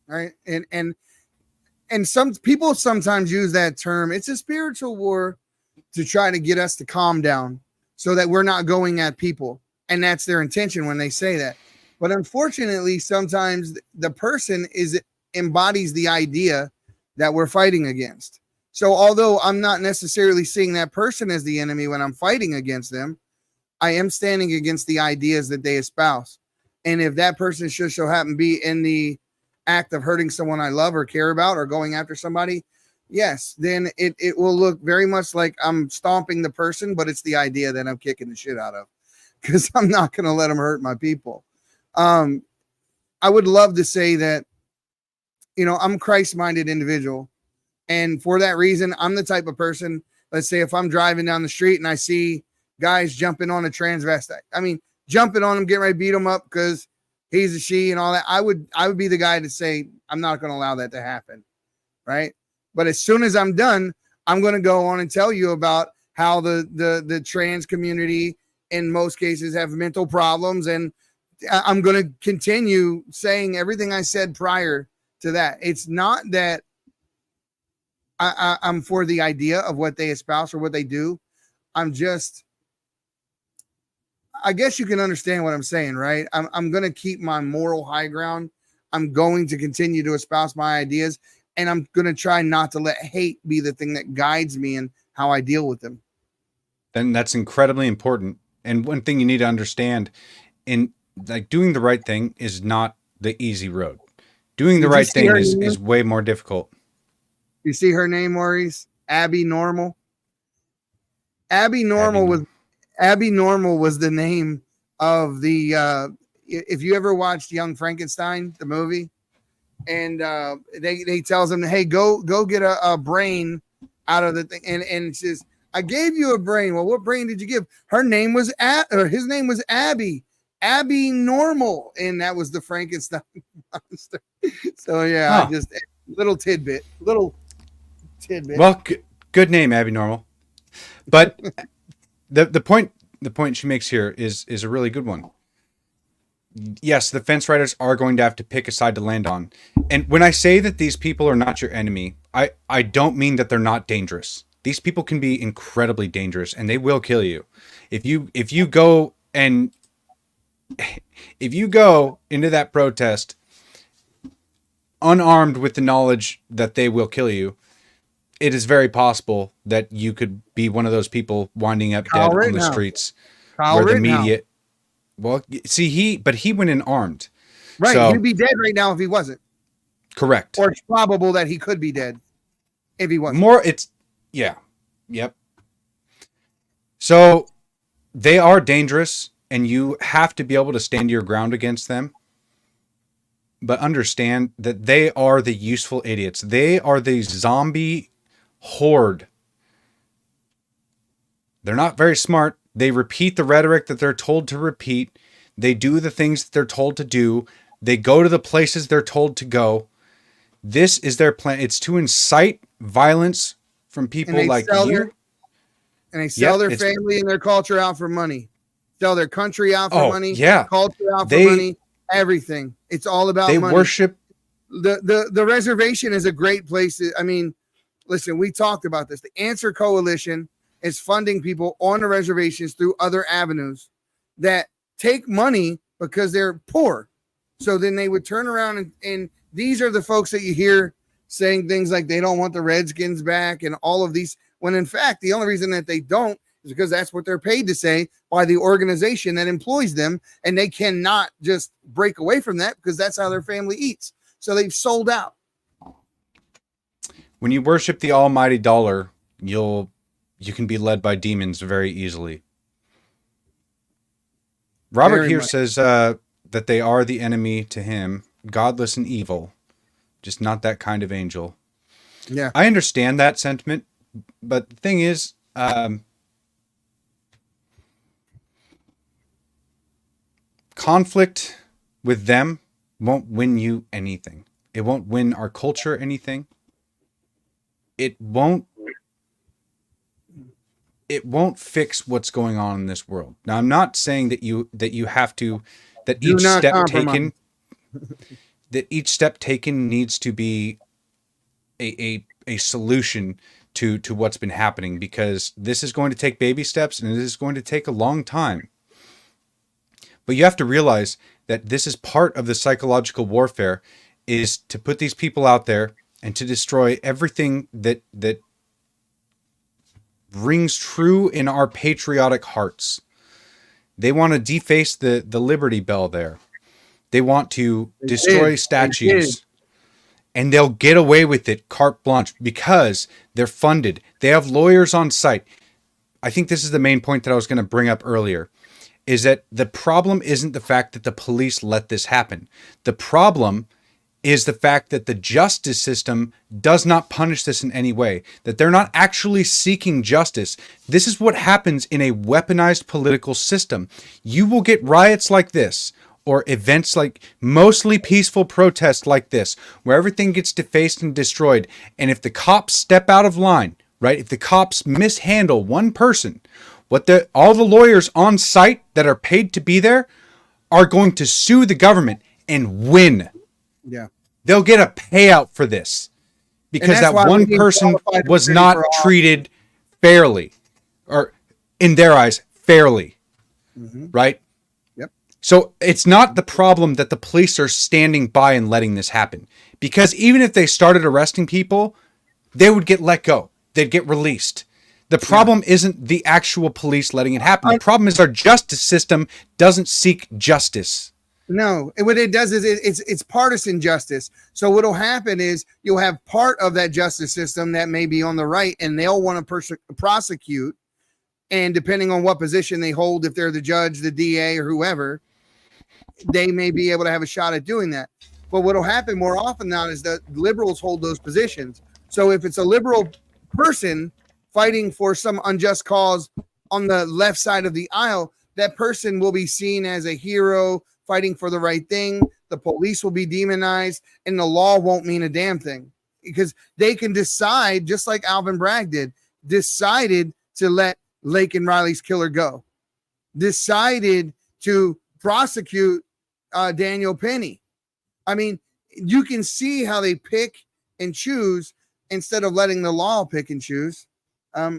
S4: right? And some people sometimes use that term. It's a spiritual war to try to get us to calm down so that we're not going at people. And that's their intention when they say that. But unfortunately, sometimes the person embodies the idea that we're fighting against. So although I'm not necessarily seeing that person as the enemy when I'm fighting against them, I am standing against the ideas that they espouse. And if that person should so happen to be in the act of hurting someone I love or care about or going after somebody, yes, then it will look very much like I'm stomping the person, but it's the idea that I'm kicking the shit out of, because I'm not going to let them hurt my people. I would love to say that, you know, I'm a Christ-minded individual. And for that reason, I'm the type of person, let's say if I'm driving down the street and I see guys jumping on a transvestite, I mean, jumping on him, getting ready to beat him up because he's a she and all that, I would be the guy to say, I'm not going to allow that to happen. Right. But as soon as I'm done, I'm going to go on and tell you about how the trans community in most cases have mental problems. And I'm going to continue saying everything I said prior to that. It's not that I'm for the idea of what they espouse or what they do. I'm just, I guess you can understand what I'm saying, right? I'm going to keep my moral high ground. I'm going to continue to espouse my ideas, and I'm going to try not to let hate be the thing that guides me in how I deal with them.
S5: Then that's incredibly important. And one thing you need to understand in like doing the right thing is not the easy road. Doing the right thing is way more difficult.
S4: You see her name, Maurice? Abby Normal. Abby Normal was the name of the if you ever watched Young Frankenstein, the movie, and they tells him, hey, go get a brain out of the thing, and it says, I gave you a brain. Well, what brain did you give? Her name was his name was Abby Normal, and that was the Frankenstein monster. So yeah, just little tidbit. Well,
S5: good name, Abby Normal. But the point she makes here is a really good one. Yes, the fence riders are going to have to pick a side to land on. And when I say that these people are not your enemy, I don't mean that they're not dangerous. These people can be incredibly dangerous, and they will kill you. If you go into that protest unarmed with the knowledge that they will kill you, it is very possible that you could be one of those people winding up dead on the streets where Well, see, he went in armed.
S4: Right.
S5: So,
S4: He'd be dead right now if he wasn't.
S5: correct.
S4: Or it's probable that he could be dead if he wasn't.
S5: Yeah. Yep. So they are dangerous and you have to be able to stand your ground against them. But understand that they are the useful idiots. They are the zombie horde. They're not very smart. They repeat the rhetoric that they're told to repeat. They do the things that they're told to do. They go to the places they're told to go. This is their plan. It's to incite violence from people like you.
S4: And they sell their family and their culture out for money. Sell their country out for money.
S5: Yeah.
S4: Culture out for money. Everything. It's all about money.
S5: They worship.
S4: The reservation is a great place. I mean, listen, we talked about this. The Answer Coalition is funding people on the reservations through other avenues that take money because they're poor. So then they would turn around and these are the folks that you hear saying things like they don't want the Redskins back and all of these, when in fact, the only reason that they don't is because that's what they're paid to say by the organization that employs them. And they cannot just break away from that because that's how their family eats. So they've sold out.
S5: When you worship the almighty dollar, you can be led by demons very easily. Robert here says that they are the enemy to him, godless and evil, just not that kind of angel.
S4: Yeah.
S5: I understand that sentiment, but the thing is, conflict with them won't win you anything. It won't win our culture anything. It won't fix what's going on in this world. Now, I'm not saying that you have to, that each step taken, that each step taken needs to be a solution to what's been happening, because this is going to take baby steps and it is going to take a long time. But you have to realize that this is part of the psychological warfare, is to put these people out there and to destroy everything that rings true in our patriotic hearts. They want to deface the Liberty Bell there. They want to destroy statues. And they'll get away with it carte blanche because they're funded. They have lawyers on site. I think this is the main point that I was going to bring up earlier, is that the problem isn't the fact that the police let this happen. The problem is the fact that the justice system does not punish this in any way, that they're not actually seeking justice. This is what happens in a weaponized political system. You will get riots like this, or events like mostly peaceful protests like this, where everything gets defaced and destroyed. And if the cops step out of line, right? If the cops mishandle one person, all the lawyers on site that are paid to be there are going to sue the government and win.
S4: Yeah.
S5: They'll get a payout for this because that one person was not treated fairly, or in their eyes, fairly. Mm-hmm. Right?
S4: Yep.
S5: So it's not the problem that the police are standing by and letting this happen, because even if they started arresting people, they would get let go. They'd get released. The problem isn't the actual police letting it happen. The problem is our justice system doesn't seek justice.
S4: No, and what it does is it's partisan justice. So what'll happen is you'll have part of that justice system that may be on the right, and they'll want to prosecute. And depending on what position they hold, if they're the judge, the DA, or whoever, they may be able to have a shot at doing that. But what'll happen more often now is that liberals hold those positions. So if it's a liberal person fighting for some unjust cause on the left side of the aisle, that person will be seen as a hero fighting for the right thing. The police will be demonized, and the law won't mean a damn thing, because they can decide, just like Alvin Bragg decided to let Lake and Riley's killer go, decided to prosecute Daniel Penny. I mean, you can see how they pick and choose instead of letting the law pick and choose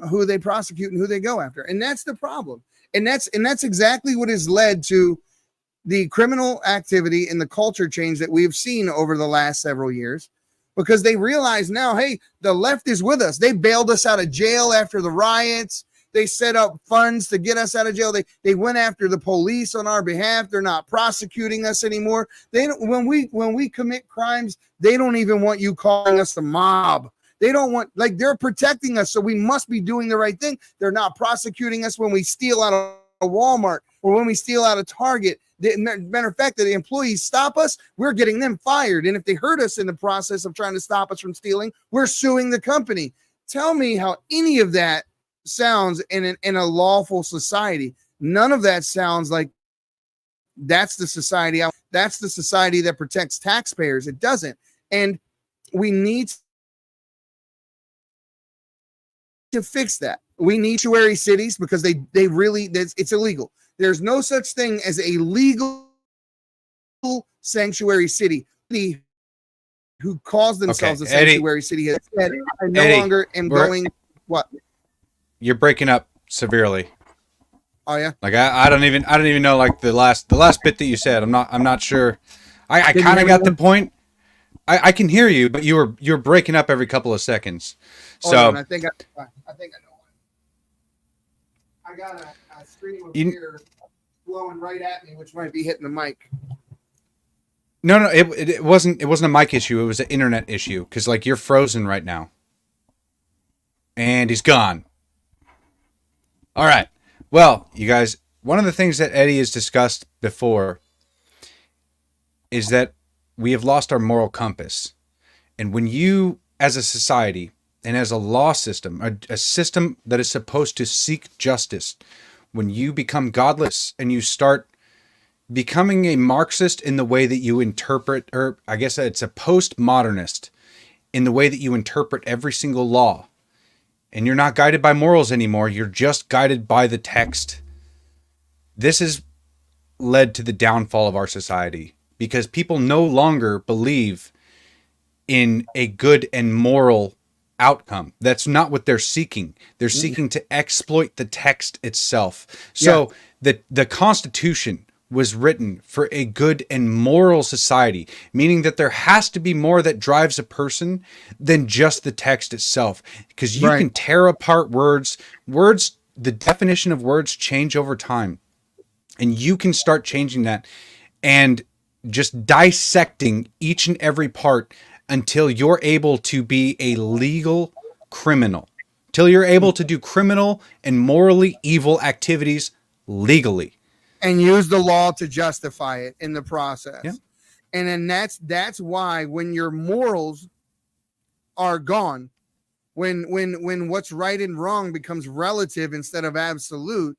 S4: who they prosecute and who they go after. And that's the problem. And that's exactly what has led to the criminal activity and the culture change that we've seen over the last several years, because they realize now, hey, the left is with us. They bailed us out of jail after the riots. They set up funds to get us out of jail. They went after the police on our behalf. They're not prosecuting us anymore. They don't, when we commit crimes, they don't even want you calling us a mob. They don't want, like, they're protecting us, so we must be doing the right thing. They're not prosecuting us when we steal out of a Walmart or when we steal out of Target. Matter of fact, that the employees stop us, we're getting them fired. And if they hurt us in the process of trying to stop us from stealing, we're suing the company. Tell me how any of that sounds in a lawful society. None of that sounds like that's the society. That's the society that protects taxpayers. It doesn't. And we need to fix that. We need sanctuary cities because they really, it's illegal. There's no such thing as a legal sanctuary city. Who calls themselves a sanctuary city has said, I no longer am going. What?
S5: You're breaking up severely.
S4: Oh yeah.
S5: Like I don't even know like the last bit that you said. I'm not sure. I kind of got the point. I can hear you, but you're breaking up every couple of seconds. So
S4: I think I know why. I got a stream of beer flowing right at me, which might be hitting the mic.
S5: No, it wasn't a mic issue. It was an internet issue because like you're frozen right now, and he's gone. All right. Well, you guys, one of the things that Eddie has discussed before is that we have lost our moral compass, and when you, as a society and as a law system, a system that is supposed to seek justice, when you become godless and you start becoming a Marxist in the way that you interpret, or I guess it's a postmodernist in the way that you interpret every single law, and you're not guided by morals anymore, you're just guided by the text. This has led to the downfall of our society because people no longer believe in a good and moral outcome. That's not what they're seeking. They're seeking to exploit the text itself. So the Constitution was written for a good and moral society, meaning that there has to be more that drives a person than just the text itself. Because you can tear apart words. Words, the definition of words change over time. And you can start changing that and just dissecting each and every part until you're able to be a legal criminal. Till you're able to do criminal and morally evil activities legally.
S4: And use the law to justify it in the process.
S5: Yeah.
S4: And then that's why when your morals are gone, when what's right and wrong becomes relative instead of absolute,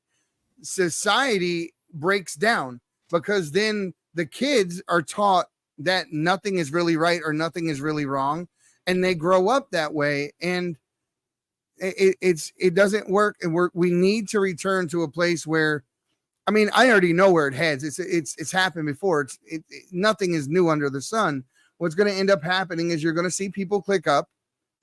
S4: society breaks down because then the kids are taught that nothing is really right or nothing is really wrong, and they grow up that way, and it doesn't work. And we need to return to a place where, I mean, I already know where it heads. It's happened before. Nothing is new under the sun. What's going to end up happening is you're going to see people click up,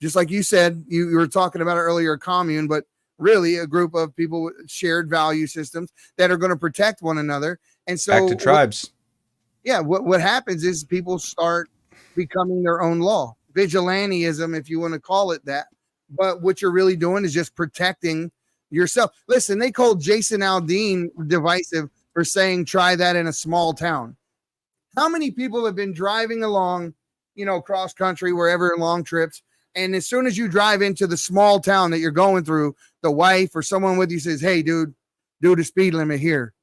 S4: just like you said. You were talking about it earlier, a commune, but really a group of people with shared value systems that are going to protect one another. And so
S5: back to tribes.
S4: What happens is people start becoming their own law. Vigilantism, if you want to call it that. But what you're really doing is just protecting yourself. Listen, they called Jason Aldean divisive for saying try that in a small town. How many people have been driving along, cross country, wherever, long trips, and as soon as you drive into the small town that you're going through, the wife or someone with you says, hey, dude, do the speed limit here,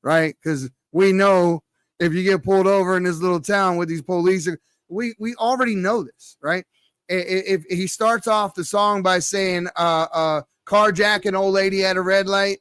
S4: right? Because we know if you get pulled over in this little town with these police, we already know this, right? If he starts off the song by saying, carjack an old lady at a red light,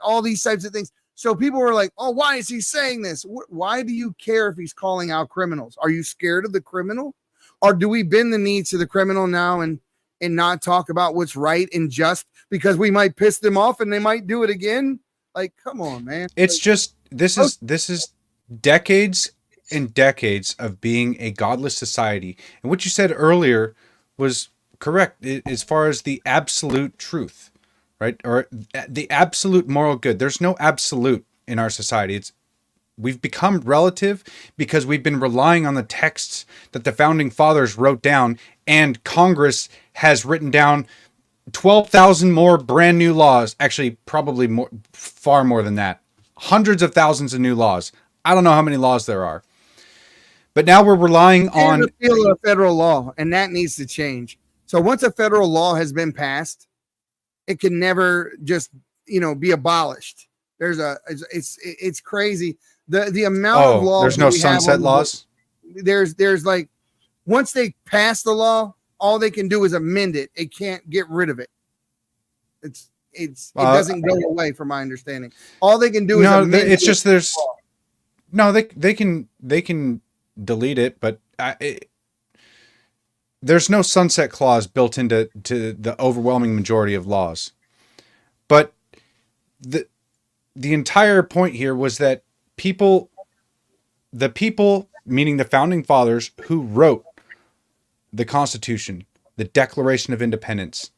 S4: all these types of things. So people were like, oh, why is he saying this? Why do you care if he's calling out criminals? Are you scared of the criminal? Or do we bend the knee to the criminal now and not talk about what's right and just because we might piss them off and they might do it again? Like, come on, man.
S5: It's just, this is decades and decades of being a godless society. And what you said earlier was correct as far as the absolute truth, right? Or the absolute moral good. There's no absolute in our society. We've become relative because we've been relying on the texts that the founding fathers wrote down and Congress has written down 12,000 more brand new laws. Actually, probably more, far more than that. Hundreds of thousands of new laws. I don't know how many laws there are. But now we're relying on
S4: the feel of federal law, and that needs to change. So once a federal law has been passed, it can never just be abolished. It's crazy the amount of laws.
S5: There's no sunset laws.
S4: There's like once they pass the law, all they can do is amend it. It can't get rid of it. It doesn't go away, from my understanding. All they can do is amend it.
S5: It's just they can delete it, but there's no sunset clause built into the overwhelming majority of laws. But the entire point here was that the people, meaning the founding fathers who wrote the Constitution, the Declaration of Independence,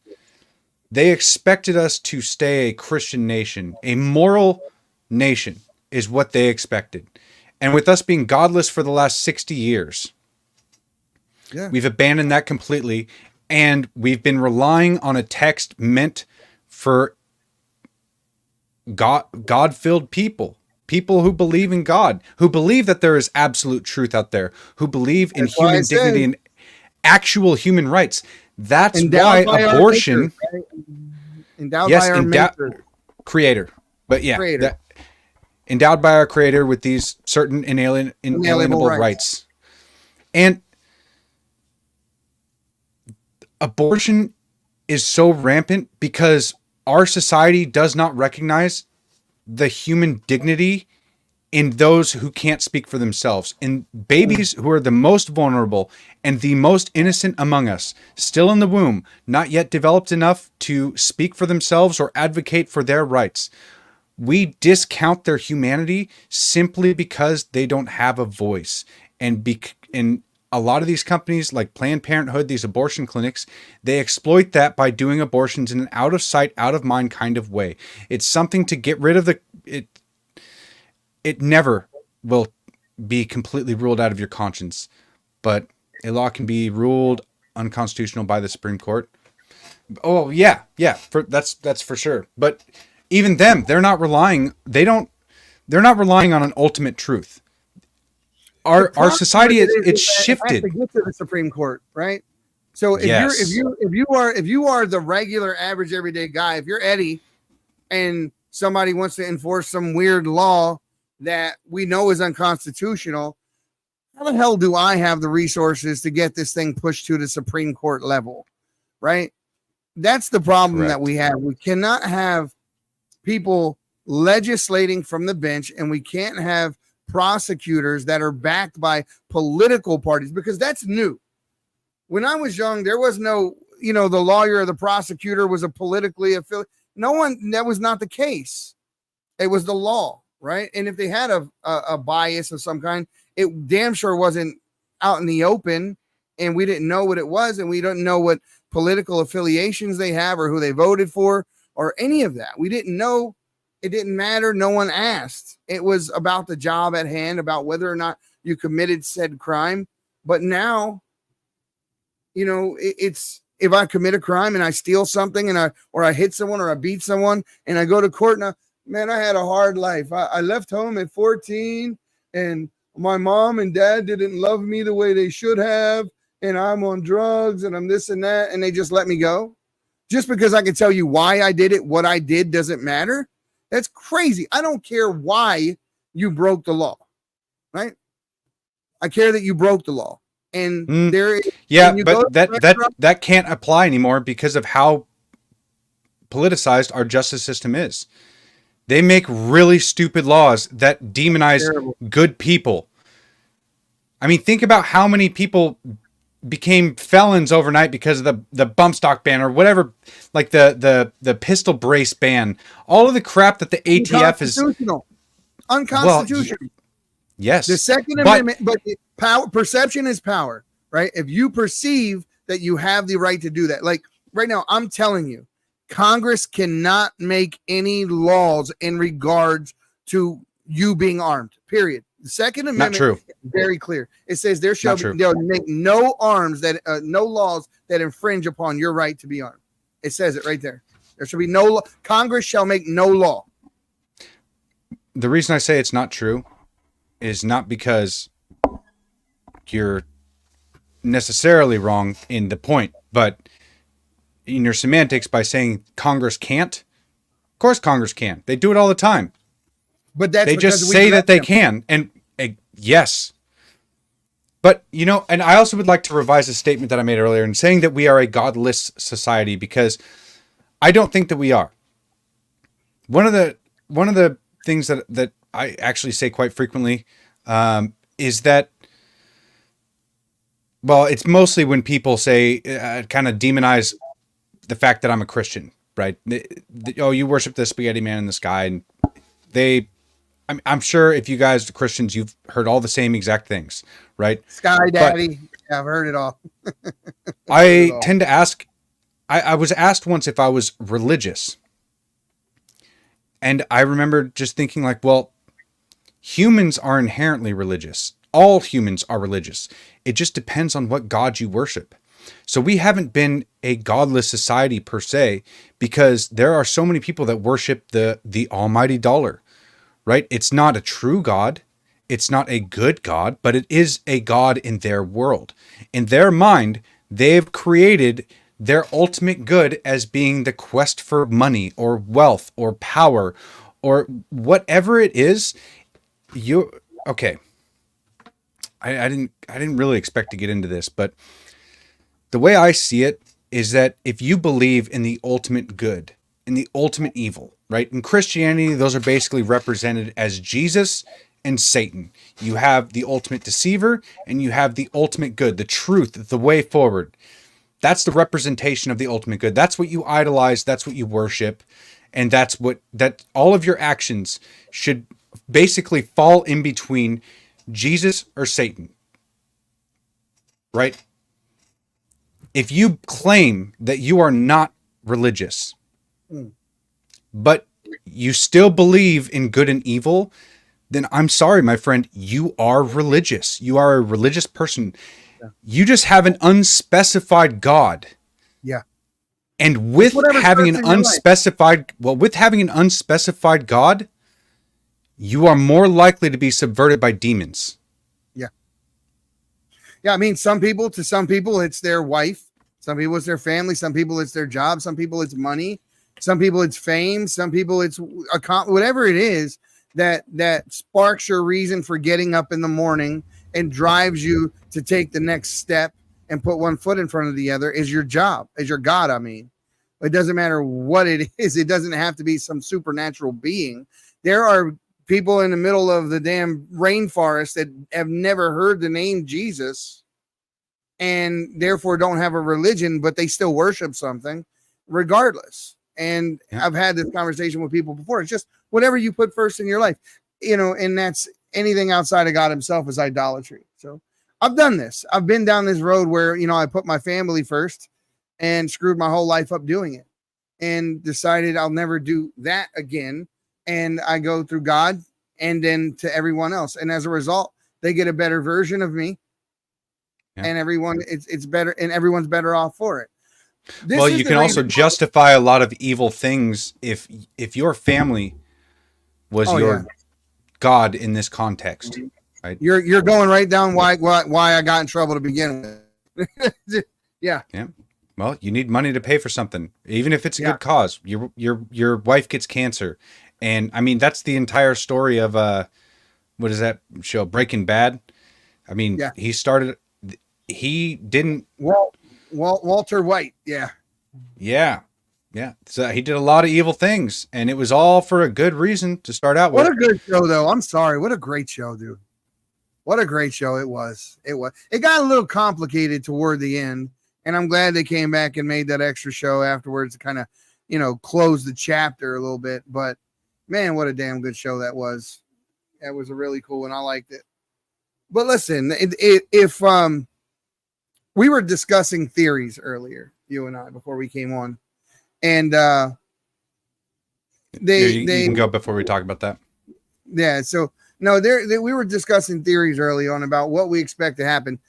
S5: they expected us to stay a Christian nation, a moral nation is what they expected. And with us being godless for the last 60 years, we've abandoned that completely. And we've been relying on a text meant for God-filled people who believe in God, who believe that there is absolute truth out there, who believe in human dignity and actual human rights. That's why abortion,
S4: endowed by our maker.
S5: Creator. But yeah, endowed by our Creator with these certain inalienable rights. And abortion is so rampant because our society does not recognize the human dignity in those who can't speak for themselves, in babies who are the most vulnerable and the most innocent among us, still in the womb, not yet developed enough to speak for themselves or advocate for their rights. We discount their humanity simply because they don't have a voice. And a lot of these companies like Planned Parenthood, these abortion clinics, they exploit that by doing abortions in an out of sight, out of mind kind of way. It's something to get rid of it never will be completely ruled out of your conscience, but a law can be ruled unconstitutional by the Supreme Court. Oh yeah. That's for sure. But even them, they're not relying on an ultimate truth. Our society it's shifted.
S4: To get to the Supreme Court, right? So if you are the regular average everyday guy, if you're Eddie and somebody wants to enforce some weird law that we know is unconstitutional, how the hell do I have the resources to get this thing pushed to the Supreme Court level? Right? That's the problem that we have. We cannot have people legislating from the bench, and we can't have prosecutors that are backed by political parties, because that's new. When I was young, there was no, the lawyer or the prosecutor was a politically affiliated. That was not the case. It was the law, right? And if they had a bias of some kind, it damn sure wasn't out in the open, and we didn't know what it was, and we don't know what political affiliations they have or who they voted for or any of that. We didn't know. It didn't matter. No one asked. It was about the job at hand, about whether or not you committed said crime. But now, it's if I commit a crime and I steal something or I hit someone or I beat someone and I go to court and I had a hard life. I left home at 14 and my mom and dad didn't love me the way they should have. And I'm on drugs and I'm this and that. And they just let me go. Just because I can tell you why I did it, what I did doesn't matter. That's crazy. I don't care why you broke the law, right? I care that you broke the law. And
S5: but that can't apply anymore because of how politicized our justice system is. They make really stupid laws that demonize good people. I mean, think about how many people became felons overnight because of the bump stock ban or whatever, like the pistol brace ban, all of the crap that the ATF is unconstitutional. Well, yes,
S4: the Second Amendment, but perception is power, right? If you perceive that you have the right to do that, like right now, I'm telling you, Congress cannot make any laws in regards to you being armed. Period. The Second Amendment is very clear. It says they'll make no laws that infringe upon your right to be armed. It says it right there. There shall be no law. Congress shall make no law.
S5: The reason I say it's not true is not because you're necessarily wrong in the point, but in your semantics by saying Congress can't. Of course Congress can. They do it all the time.
S4: But that's
S5: They
S4: because
S5: just
S4: we
S5: say that
S4: let
S5: they
S4: them.
S5: can. And yes. But, you know, and I also would like to revise a statement that I made earlier in saying that we are a godless society, because I don't think that we are. One of the things that I actually say quite frequently is that, well, it's mostly when people say, kind of demonize the fact that I'm a Christian, right? Oh, you worship the spaghetti man in the sky. And I'm sure if you guys are Christians, you've heard all the same exact things, right?
S4: Sky Daddy. Yeah, I've heard it all.
S5: I tend to ask, I was asked once if I was religious. And I remember just thinking like, well, humans are inherently religious. All humans are religious. It just depends on what God you worship. So we haven't been a godless society per se, because there are so many people that worship the almighty dollar, right? It's not a true God. It's not a good God, but it is a God in their world. In their mind, they've created their ultimate good as being the quest for money or wealth or power or whatever it is. Okay. I didn't really expect to get into this, but the way I see it is that if you believe in the ultimate good, in the ultimate evil, right? In Christianity, those are basically represented as Jesus and Satan. You have the ultimate deceiver and you have the ultimate good, the truth, the way forward. That's the representation of the ultimate good. That's what you idolize. That's what you worship. And that all of your actions should basically fall in between Jesus or Satan, right? If you claim that you are not religious, but you still believe in good and evil, then I'm sorry, my friend, you are religious. You are a religious person. You just have an unspecified God.
S4: Yeah.
S5: And with having an unspecified God, you are more likely to be subverted by demons.
S4: Yeah, I mean, some people, it's their wife. Some people, it's their family. Some people, it's their job. Some people, it's money. Some people, it's fame. Some people, it's whatever it is that sparks your reason for getting up in the morning and drives you to take the next step and put one foot in front of the other is your job, is your God. I mean, it doesn't matter what it is. It doesn't have to be some supernatural being. There are people in the middle of the damn rainforest that have never heard the name Jesus and therefore don't have a religion, but they still worship something regardless. And I've had this conversation with people before. It's just whatever you put first in your life, and that's anything outside of God himself is idolatry. So I've done this. I've been down this road where, I put my family first and screwed my whole life up doing it and decided I'll never do that again. And I go through God and then to everyone else. And as a result, they get a better version of me. Yeah. And everyone, it's better, and everyone's better off for it.
S5: Well, you can also justify a lot of evil things if your family was your God in this context, right?
S4: You're going right down why I got in trouble to begin with. Yeah.
S5: Well, you need money to pay for something, even if it's a good cause. Your wife gets cancer, and I mean that's the entire story of what is that show, Breaking Bad? I mean, he didn't.
S4: Walter White, yeah.
S5: So he did a lot of evil things, and it was all for a good reason to start out with.
S4: What a good show, though. I'm sorry. What a great show, dude. What a great show it was. It got a little complicated toward the end, and I'm glad they came back and made that extra show afterwards to kind of, close the chapter a little bit. But man, what a damn good show that was. That was a really cool one. I liked it. But listen, if we were discussing theories earlier, you and I, before we came on, and
S5: you can go before we talk about that.
S4: Yeah. So no, we were discussing theories early on about what we expect to happen.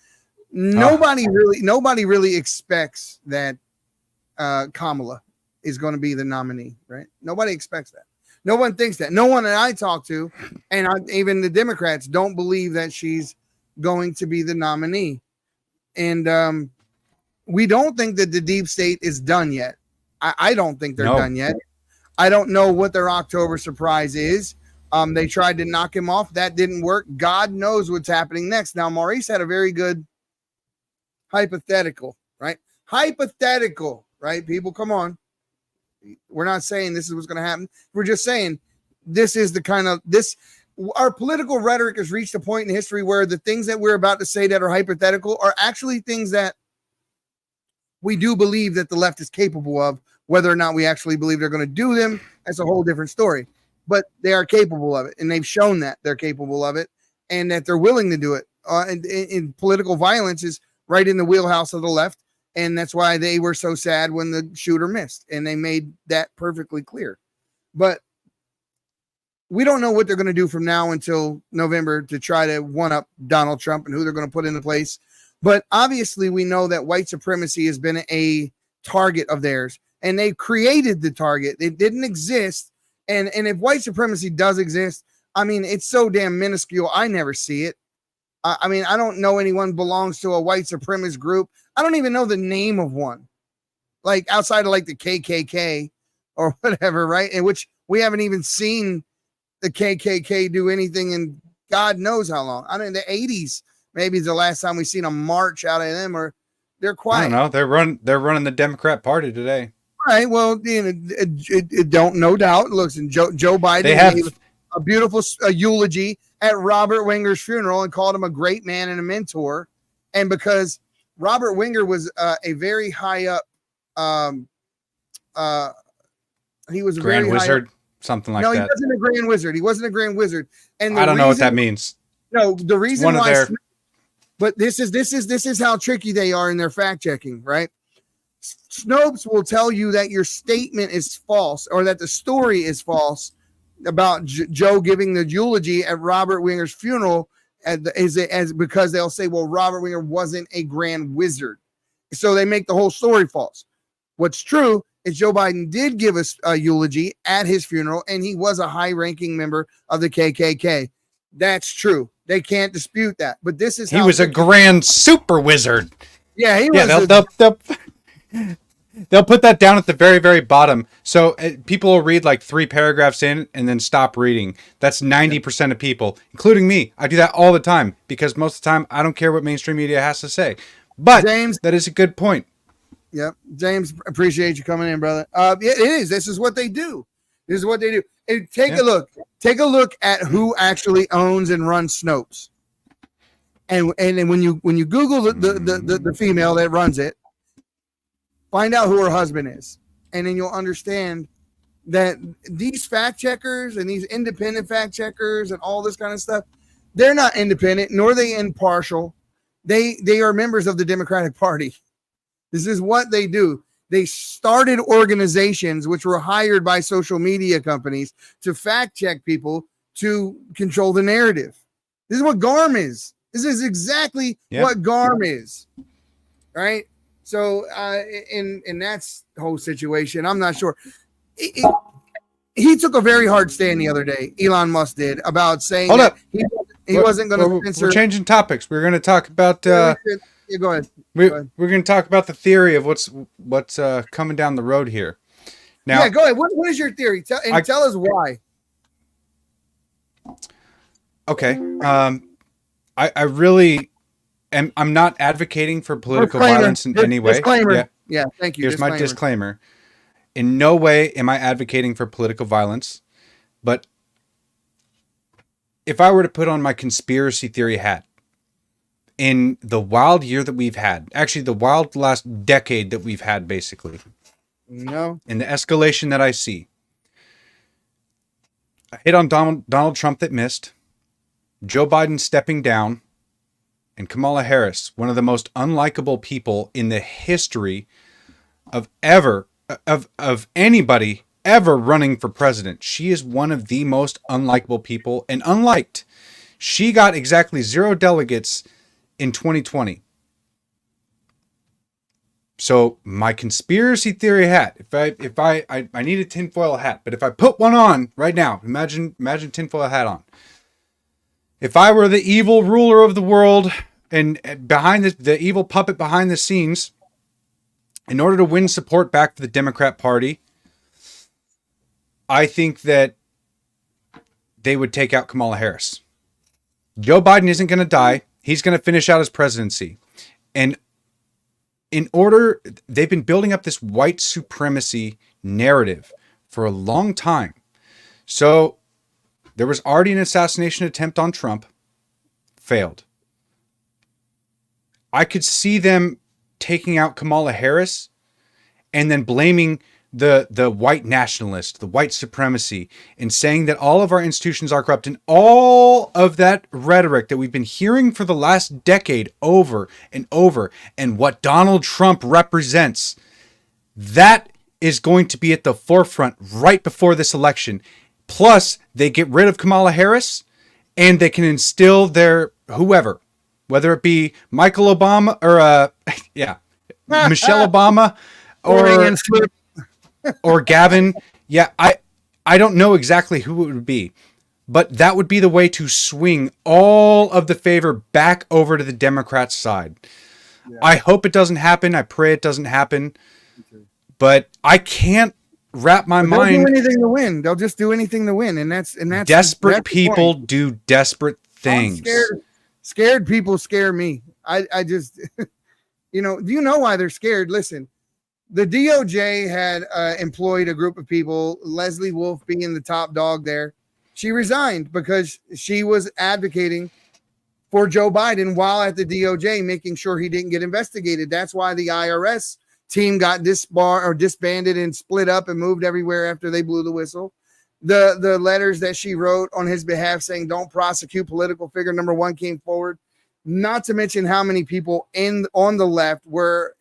S4: Nobody really expects that Kamala is going to be the nominee, right? Nobody expects that. No one thinks that. No one that I talk to, and even the Democrats, don't believe that she's going to be the nominee. And we don't think that the deep state is done yet. I don't think they're done yet. I don't know what their October surprise is. They tried to knock him off. That didn't work. God knows what's happening next. Now, Maurice had a very good hypothetical, right? Hypothetical, right? People, come on. We're not saying this is what's going to happen. We're just saying this is the kind of our political rhetoric has reached a point in history where the things that we're about to say that are hypothetical are actually things that we do believe that the left is capable of. Whether or not we actually believe they're going to do them, that's a whole different story. But they are capable of it, and they've shown that they're capable of it, and that they're willing to do it. And political violence is right in the wheelhouse of the left. And that's why they were so sad when the shooter missed. And they made that perfectly clear. But we don't know what they're going to do from now until November to try to one-up Donald Trump and who they're going to put into place. But obviously, we know that white supremacy has been a target of theirs. And they created the target. It didn't exist. And if white supremacy does exist, I mean, it's so damn minuscule. I never see it. I mean, I don't know anyone belongs to a white supremacist group. I don't even know the name of one, like outside of like the KKK or whatever, right? In which we haven't even seen the KKK do anything in God knows how long. I don't know, the 80s maybe is the last time we've seen a march out of them, or they're quiet.
S5: I don't know. They're running the Democrat Party today.
S4: All right. Well, you know, don't no doubt. Looks, and Joe Biden gave a beautiful eulogy at Robert Winger's funeral and called him a great man and a mentor. And because Robert Winger was a very high up, he was a
S5: Grand
S4: very
S5: Wizard,
S4: high up,
S5: something like
S4: no,
S5: that.
S4: No, he wasn't a Grand Wizard. He wasn't a Grand Wizard. And
S5: I don't know what that means.
S4: No, the reason
S5: one
S4: why.
S5: of their...
S4: But this is how tricky they are in their fact checking, right? Snopes will tell you that your statement is false or that the story is false about Joe giving the eulogy at Robert Winger's funeral as because they'll say, well, Robert Winger wasn't a Grand Wizard. So they make the whole story false. What's true is Joe Biden did give us a eulogy at his funeral, and he was a high-ranking member of the KKK. That's true. They can't dispute that. But this is
S5: he was a Grand Super Wizard.
S4: Yeah, he was.
S5: They'll put that down at the very, very bottom. So people will read like 3 paragraphs in and then stop reading. That's 90% of people, including me. I do that all the time because most of the time I don't care what mainstream media has to say. But James, that is a good point.
S4: Yep. James, appreciate you coming in, brother. Yeah, it is. This is what they do. This is what they do. And take a look. Take a look at who actually owns and runs Snopes. And then when you Google the female that runs it, find out who her husband is. And then you'll understand that these fact checkers and these independent fact checkers and all this kind of stuff, they're not independent, nor are they impartial. They are members of the Democratic Party. This is what they do. They started organizations which were hired by social media companies to fact check people to control the narrative. This is what GARM is. This is exactly what GARM is. Right? So in that whole situation, I'm not sure. He took a very hard stand the other day. Elon Musk did about saying he wasn't going to censor.
S5: We're changing topics. We're going to talk about.
S4: Go ahead.
S5: We're going to talk about the theory of what's coming down the road here. Now,
S4: go ahead. What is your theory? Tell us why.
S5: Okay. I really. And I'm not advocating for political violence in any way.
S4: Disclaimer. Yeah, thank you.
S5: Here's my disclaimer. In no way am I advocating for political violence, but if I were to put on my conspiracy theory hat, in the wild year that we've had, actually the wild last decade that we've had, basically, in the escalation that I see, a hit on Donald Trump that missed, Joe Biden stepping down, and Kamala Harris, one of the most unlikable people in the history of anybody ever running for president. She is one of the most unlikable people and unliked. She got exactly 0 delegates in 2020. So my conspiracy theory hat, if I need a tinfoil hat, but if I put one on right now, imagine tinfoil hat on. If I were the evil ruler of the world and behind the evil puppet behind the scenes, in order to win support back for the Democrat Party, I think that they would take out Kamala Harris. Joe Biden isn't going to die. He's going to finish out his presidency. And they've been building up this white supremacy narrative for a long time. So there was already an assassination attempt on Trump. Failed. I could see them taking out Kamala Harris and then blaming the white nationalist, the white supremacy, and saying that all of our institutions are corrupt, and all of that rhetoric that we've been hearing for the last decade over and over, and what Donald Trump represents, that is going to be at the forefront right before this election. Plus, they get rid of Kamala Harris, and they can instill their whoever, whether it be Michael Obama or Michelle Obama or Gavin. Yeah, I don't know exactly who it would be, but that would be the way to swing all of the favor back over to the Democrats' side. Yeah. I hope it doesn't happen. I pray it doesn't happen, but I can't wrap my mind.
S4: They'll do anything to win. They'll just do anything to win, and that's
S5: desperate people do desperate things.
S4: Scared people scare me. I just, do you know why they're scared? Listen. The DOJ had employed a group of people, Leslie Wolf being the top dog there. She resigned because she was advocating for Joe Biden while at the DOJ, making sure he didn't get investigated. That's why the IRS team got disbanded and split up and moved everywhere after they blew the whistle. The letters that she wrote on his behalf saying don't prosecute political figure number one came forward. Not to mention how many people on the left were,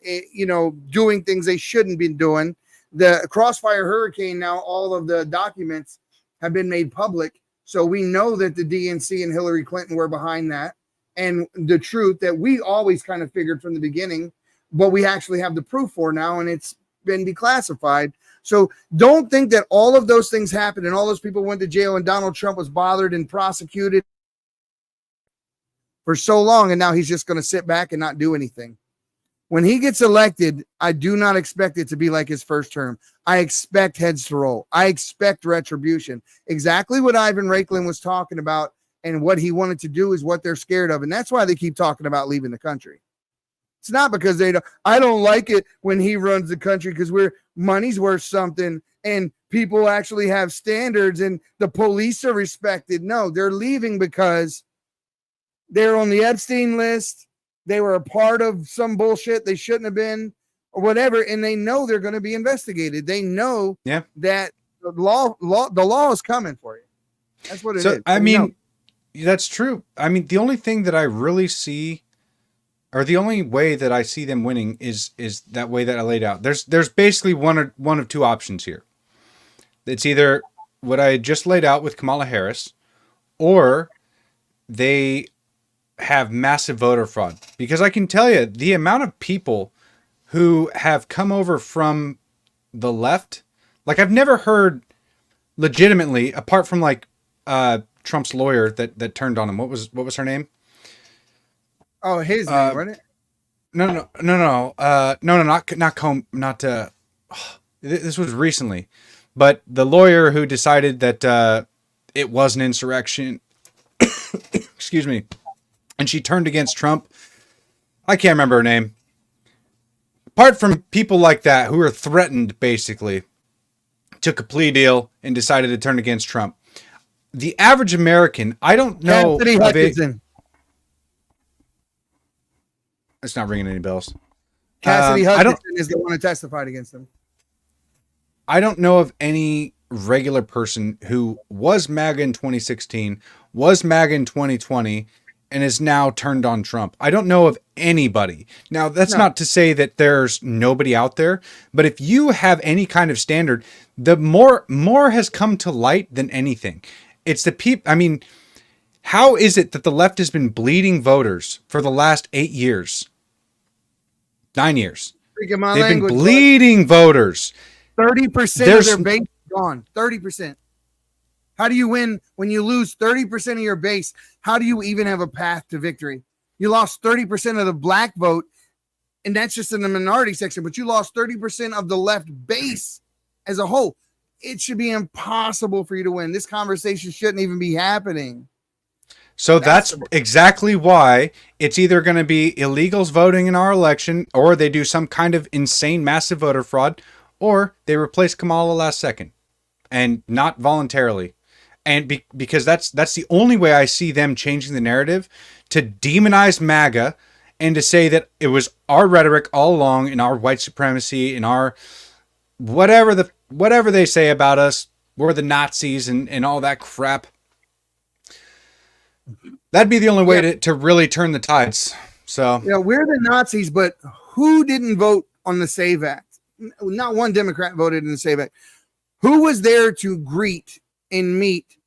S4: doing things they shouldn't be doing. The Crossfire Hurricane, now all of the documents have been made public. So we know that the DNC and Hillary Clinton were behind that. And the truth that we always kind of figured from the beginning, but we actually have the proof for now, and it's been declassified. So don't think that all of those things happened and all those people went to jail and Donald Trump was bothered and prosecuted for so long, and now he's just going to sit back and not do anything. When he gets elected, I do not expect it to be like his first term. I expect heads to roll. I expect retribution. Exactly what Ivan Raiklin was talking about and what he wanted to do is what they're scared of, and that's why they keep talking about leaving the country. It's not because I don't like it when he runs the country because money's worth something and people actually have standards and the police are respected. No, they're leaving because they're on the Epstein list. They were a part of some bullshit they shouldn't have been or whatever. And they know they're going to be investigated. They know that the law is coming for you. That's what it is.
S5: I mean, that's true. I mean, the only thing that I really see or the only way that I see them winning is that way that I laid out. There's basically one of two options here. It's either what I just laid out with Kamala Harris or they have massive voter fraud, because I can tell you the amount of people who have come over from the left, like I've never heard legitimately, apart from like Trump's lawyer that turned on him. What was her name?
S4: Oh, his name, wasn't it?
S5: No, this was recently, but the lawyer who decided that it was an insurrection, excuse me, and she turned against Trump. I can't remember her name. Apart from people like that who are threatened, basically, took a plea deal and decided to turn against Trump. The average American, I don't know.
S4: Cassidy Hutchinson.
S5: It's not ringing any bells.
S4: Cassidy Hutchinson is the one who testified against him.
S5: I don't know of any regular person who was MAGA in 2016, was MAGA in 2020, and is now turned on Trump. I don't know of anybody. Now, that's not to say that there's nobody out there, but if you have any kind of standard, the more has come to light than anything. It's the people. I mean, how is it that the left has been bleeding voters for the last 8 years? 9 years.
S4: Speaking my
S5: They've been
S4: language,
S5: bleeding voters.
S4: 30% of
S5: There's-
S4: their base is gone. 30%. How do you win when you lose 30% of your base? How do you even have a path to victory? You lost 30% of the black vote, and that's just in the minority section, but you lost 30% of the left base as a whole. It should be impossible for you to win. This conversation shouldn't even be happening.
S5: So that's exactly why it's either going to be illegals voting in our election, or they do some kind of insane massive voter fraud, or they replace Kamala last second and not voluntarily. And because that's the only way I see them changing the narrative, to demonize MAGA and to say that it was our rhetoric all along, in our white supremacy, in our whatever they say about us, we're the Nazis and all that crap. That'd be the only way to really turn the tides. So
S4: yeah, we're the Nazis, but who didn't vote on the SAVE Act? Not one Democrat voted in the SAVE Act. Who was there to greet and meet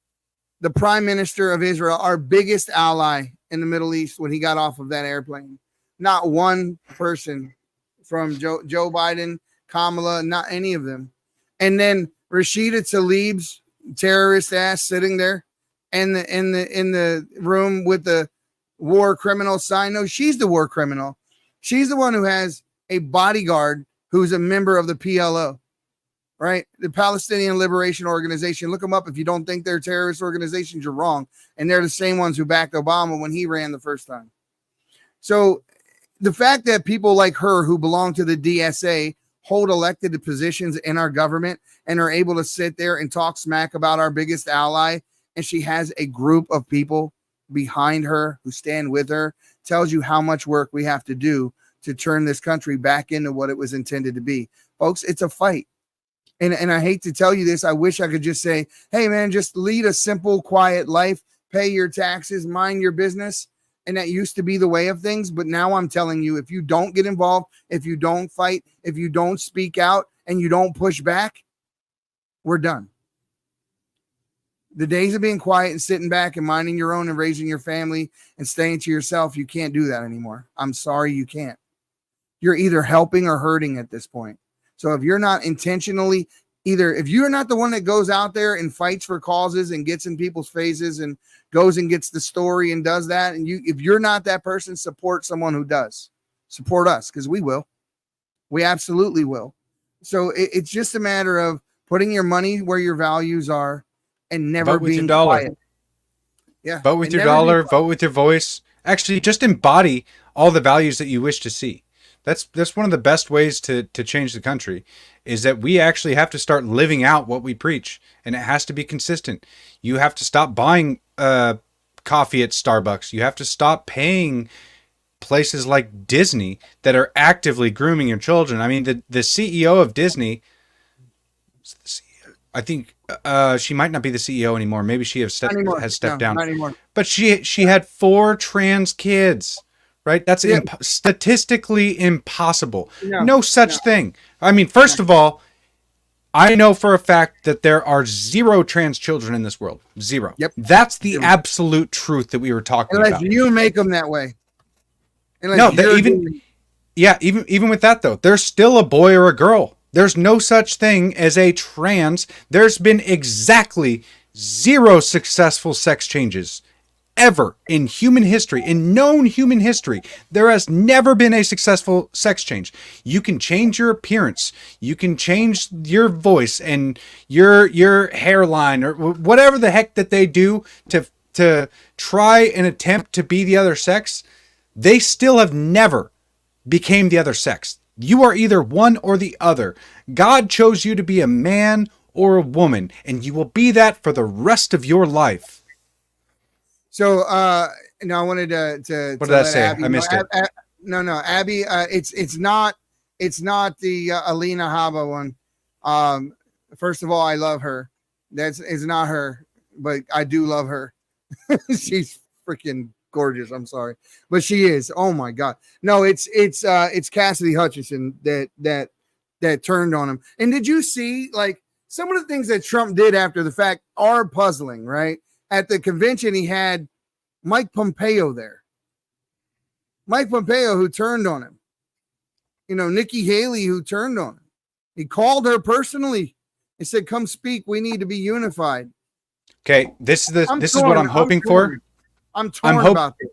S4: the Prime Minister of Israel, our biggest ally in the Middle East, when he got off of that airplane? Not one person from Joe Biden, Kamala, not any of them. And then Rashida Tlaib's terrorist ass sitting there in the room with the war criminal sign. No, she's the war criminal. She's the one who has a bodyguard who's a member of the PLO, right? The Palestinian Liberation Organization. Look them up. If you don't think they're terrorist organizations, you're wrong. And they're the same ones who backed Obama when he ran the first time. So the fact that people like her who belong to the DSA hold elected positions in our government and are able to sit there and talk smack about our biggest ally, and she has a group of people behind her who stand with her, tells you how much work we have to do to turn this country back into what it was intended to be. Folks, it's a fight. And I hate to tell you this. I wish I could just say, hey, man, just lead a simple, quiet life, pay your taxes, mind your business. And that used to be the way of things. But now I'm telling you, if you don't get involved, if you don't fight, if you don't speak out and you don't push back, we're done. The days of being quiet and sitting back and minding your own and raising your family and staying to yourself, you can't do that anymore. I'm sorry, you can't. You're either helping or hurting at this point. So if you're not intentionally, if you're not the one that goes out there and fights for causes and gets in people's faces and goes and gets the story and does that, and if you're not that person, support someone who does. Support us, because we will. We absolutely will. So it's just a matter of putting your money where your values are and never
S5: vote with
S4: being
S5: your dollar.
S4: quiet. Yeah.
S5: Vote with your dollar, vote with your voice. Actually, just embody all the values that you wish to see. That's one of the best ways to change the country, is that we actually have to start living out what we preach, and it has to be consistent. You have to stop buying coffee at Starbucks. You have to stop paying places like Disney that are actively grooming your children. I mean, the CEO of Disney, I think she might not be the CEO anymore. Maybe she has stepped down.
S4: Not anymore.
S5: But she had 4 trans kids. Right? That's statistically impossible. No such thing. I mean, first of all, I know for a fact that there are 0 trans children in this world. 0.
S4: Yep.
S5: That's the absolute truth that we were talking
S4: Unless
S5: about.
S4: you make them that way.
S5: Even with that though, there's still a boy or a girl. There's no such thing as a trans. There's been exactly 0 successful sex changes ever in human history, in known human history. There has never been a successful sex change. You can change your appearance, you can change your voice and your hairline, or whatever the heck that they do to try and attempt to be the other sex. They still have never became the other sex. You are either one or the other. God chose you to be a man or a woman, and you will be that for the rest of your life.
S4: So now I wanted to
S5: what did I say?
S4: Abby,
S5: I missed it.
S4: No, Abby. It's not the Alina Haba one. First of all, I love her. It's not her, but I do love her. She's freaking gorgeous. I'm sorry, but she is. Oh my God. No, it's Cassidy Hutchinson that turned on him. And did you see, like, some of the things that Trump did after the fact are puzzling, right? At the convention, he had Mike Pompeo there. Mike Pompeo, who turned on him. Nikki Haley, who turned on him. He called her personally and said, "Come speak. We need to be unified."
S5: Okay, this is
S4: I'm
S5: what
S4: torn.
S5: I'm hoping for.
S4: I'm torn about this.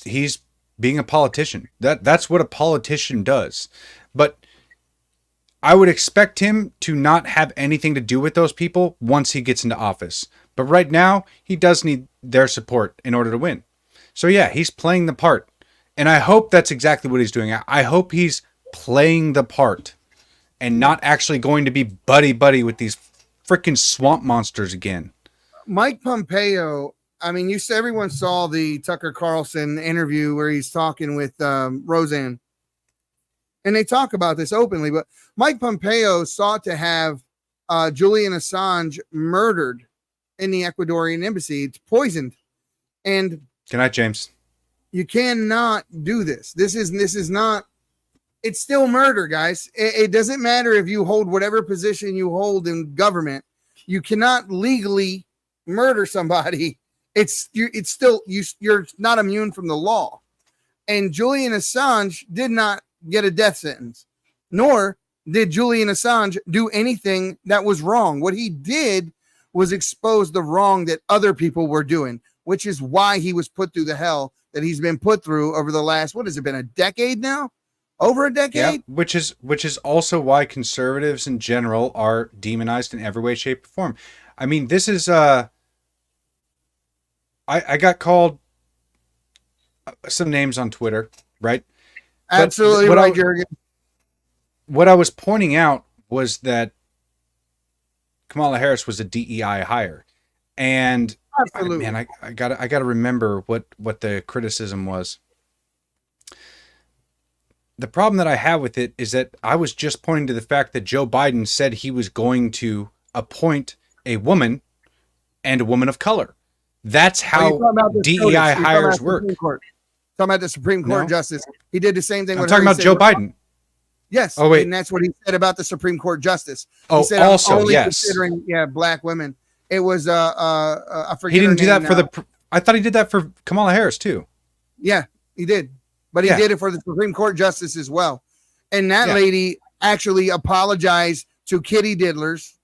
S5: He's being a politician. That's what a politician does. But I would expect him to not have anything to do with those people once he gets into office. But right now, he does need their support in order to win. So yeah, he's playing the part. And I hope that's exactly what he's doing. I hope he's playing the part and not actually going to be buddy-buddy with these freaking swamp monsters again.
S4: Mike Pompeo, I mean, everyone saw the Tucker Carlson interview where he's talking with Roseanne. And they talk about this openly, but Mike Pompeo sought to have Julian Assange murdered in the Ecuadorian embassy. It's poisoned. And
S5: Good night, James.
S4: you cannot do this. This is not, it's still murder, guys. It doesn't matter if you hold whatever position you hold in government. You cannot legally murder somebody. You're not immune from the law. And Julian Assange did not get a death sentence, nor did Julian Assange do anything that was wrong. What he did was expose the wrong that other people were doing, which is why he was put through the hell that he's been put through over the last, what has it been, a decade now? Over a decade?
S5: Yeah, which is also why conservatives in general are demonized in every way, shape, or form. I mean, this is I got called some names on Twitter, right?
S4: Absolutely right, Jurgen.
S5: What I was pointing out was that Kamala Harris was a DEI hire, and
S4: Absolutely.
S5: I gotta remember what the criticism was. The problem that I have with it is that I was just pointing to the fact that Joe Biden said he was going to appoint a woman and a woman of color. That's how DEI hires work.
S4: Talking about the Supreme Court justice. He did the same thing.
S5: I'm talking about Joe Biden.
S4: Yes.
S5: Oh, wait.
S4: And that's what he said about the Supreme Court justice.
S5: Oh,
S4: he said,
S5: also,
S4: I'm only
S5: yes.
S4: considering, black women. It was, I forget.
S5: He didn't do that
S4: now.
S5: for I thought he did that for Kamala Harris too.
S4: Yeah, he did. But he did it for the Supreme Court justice as well. And that lady actually apologized to kitty diddlers.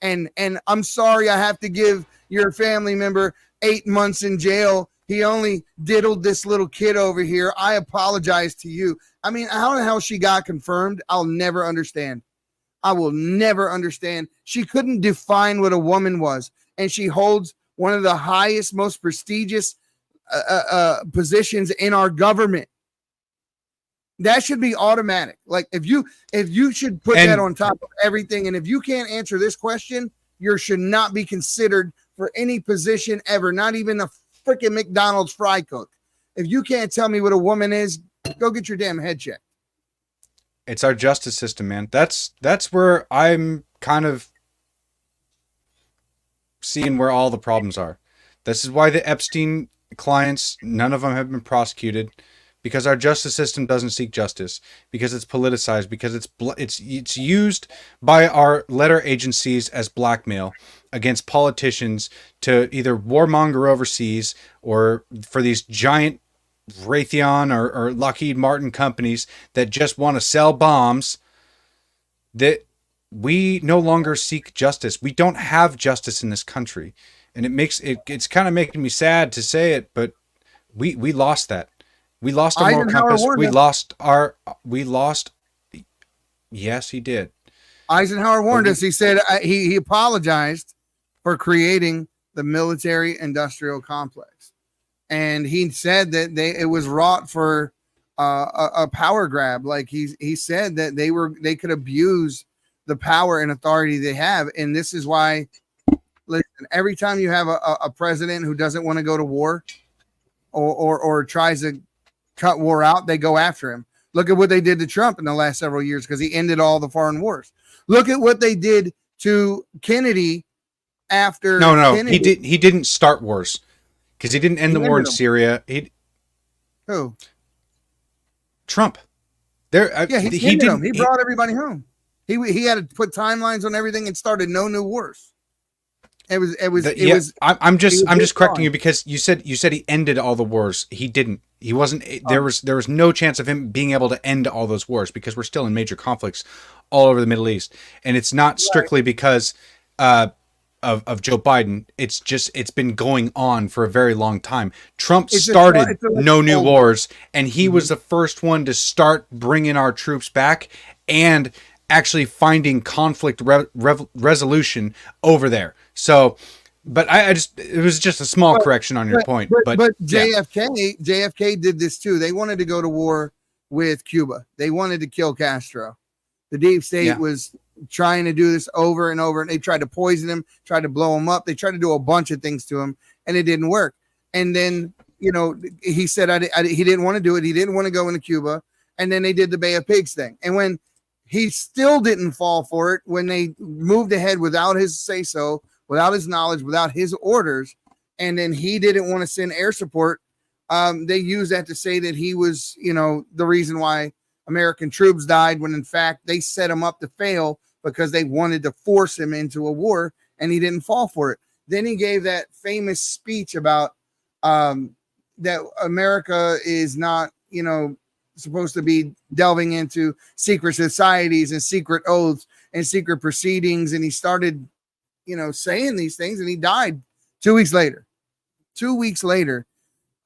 S4: And I'm sorry, I have to give your family member 8 months in jail. He only diddled this little kid over here. I apologize to you. I mean, how the hell she got confirmed, I'll never understand. I will never understand. She couldn't define what a woman was. And she holds one of the highest, most prestigious positions in our government. That should be automatic. Like if you should put that on top of everything. And if you can't answer this question, you should not be considered for any position ever, not even a freaking McDonald's fry cook. If you can't tell me what a woman is, go get your damn head checked.
S5: It's our justice system, man. That's where I'm kind of seeing where all the problems are. This is why the Epstein clients, none of them have been prosecuted, because our justice system doesn't seek justice, because it's politicized, because it's used by our letter agencies as blackmail against politicians to either warmonger overseas or for these giant Raytheon or Lockheed Martin companies that just want to sell bombs. That we no longer seek justice. We don't have justice in this country, and it's kind of making me sad to say it, but we lost that. We lost our moral compass. We lost. Yes, he did.
S4: Eisenhower warned us. He said he apologized for creating the military-industrial complex, and he said that it was wrought for a power grab. Like he said that they could abuse the power and authority they have, and this is why. Listen, every time you have a president who doesn't want to go to war, or tries to cut war out, they go after him. Look at what they did to Trump in the last several years because he ended all the foreign wars. Look at what they did to Kennedy after.
S5: No,
S4: Kennedy.
S5: he didn't start wars because he didn't end the war in Syria.
S4: Who?
S5: Trump.
S4: He ended them. He brought everybody home. He had to put timelines on everything and started no new wars. I'm just correcting you because you said he ended all the wars. He didn't.
S5: He wasn't. There was no chance of him being able to end all those wars because we're still in major conflicts all over the Middle East, and it's not strictly because of Joe Biden. It's been going on for a very long time. Trump started no new wars, and he was the first one to start bringing our troops back and actually finding conflict resolution over there. So. But it was just a small correction on your point. But
S4: JFK did this too. They wanted to go to war with Cuba. They wanted to kill Castro. The deep state was trying to do this over and over. And they tried to poison him, tried to blow him up. They tried to do a bunch of things to him, and it didn't work. And then, he said he didn't want to do it. He didn't want to go into Cuba. And then they did the Bay of Pigs thing. And when he still didn't fall for it, when they moved ahead without his say-so, without his knowledge, without his orders, and then he didn't want to send air support. They used that to say that he was, the reason why American troops died, when in fact they set him up to fail because they wanted to force him into a war, and he didn't fall for it. Then he gave that famous speech about that America is not, supposed to be delving into secret societies and secret oaths and secret proceedings, and he started saying these things, and he died 2 weeks later. 2 weeks later.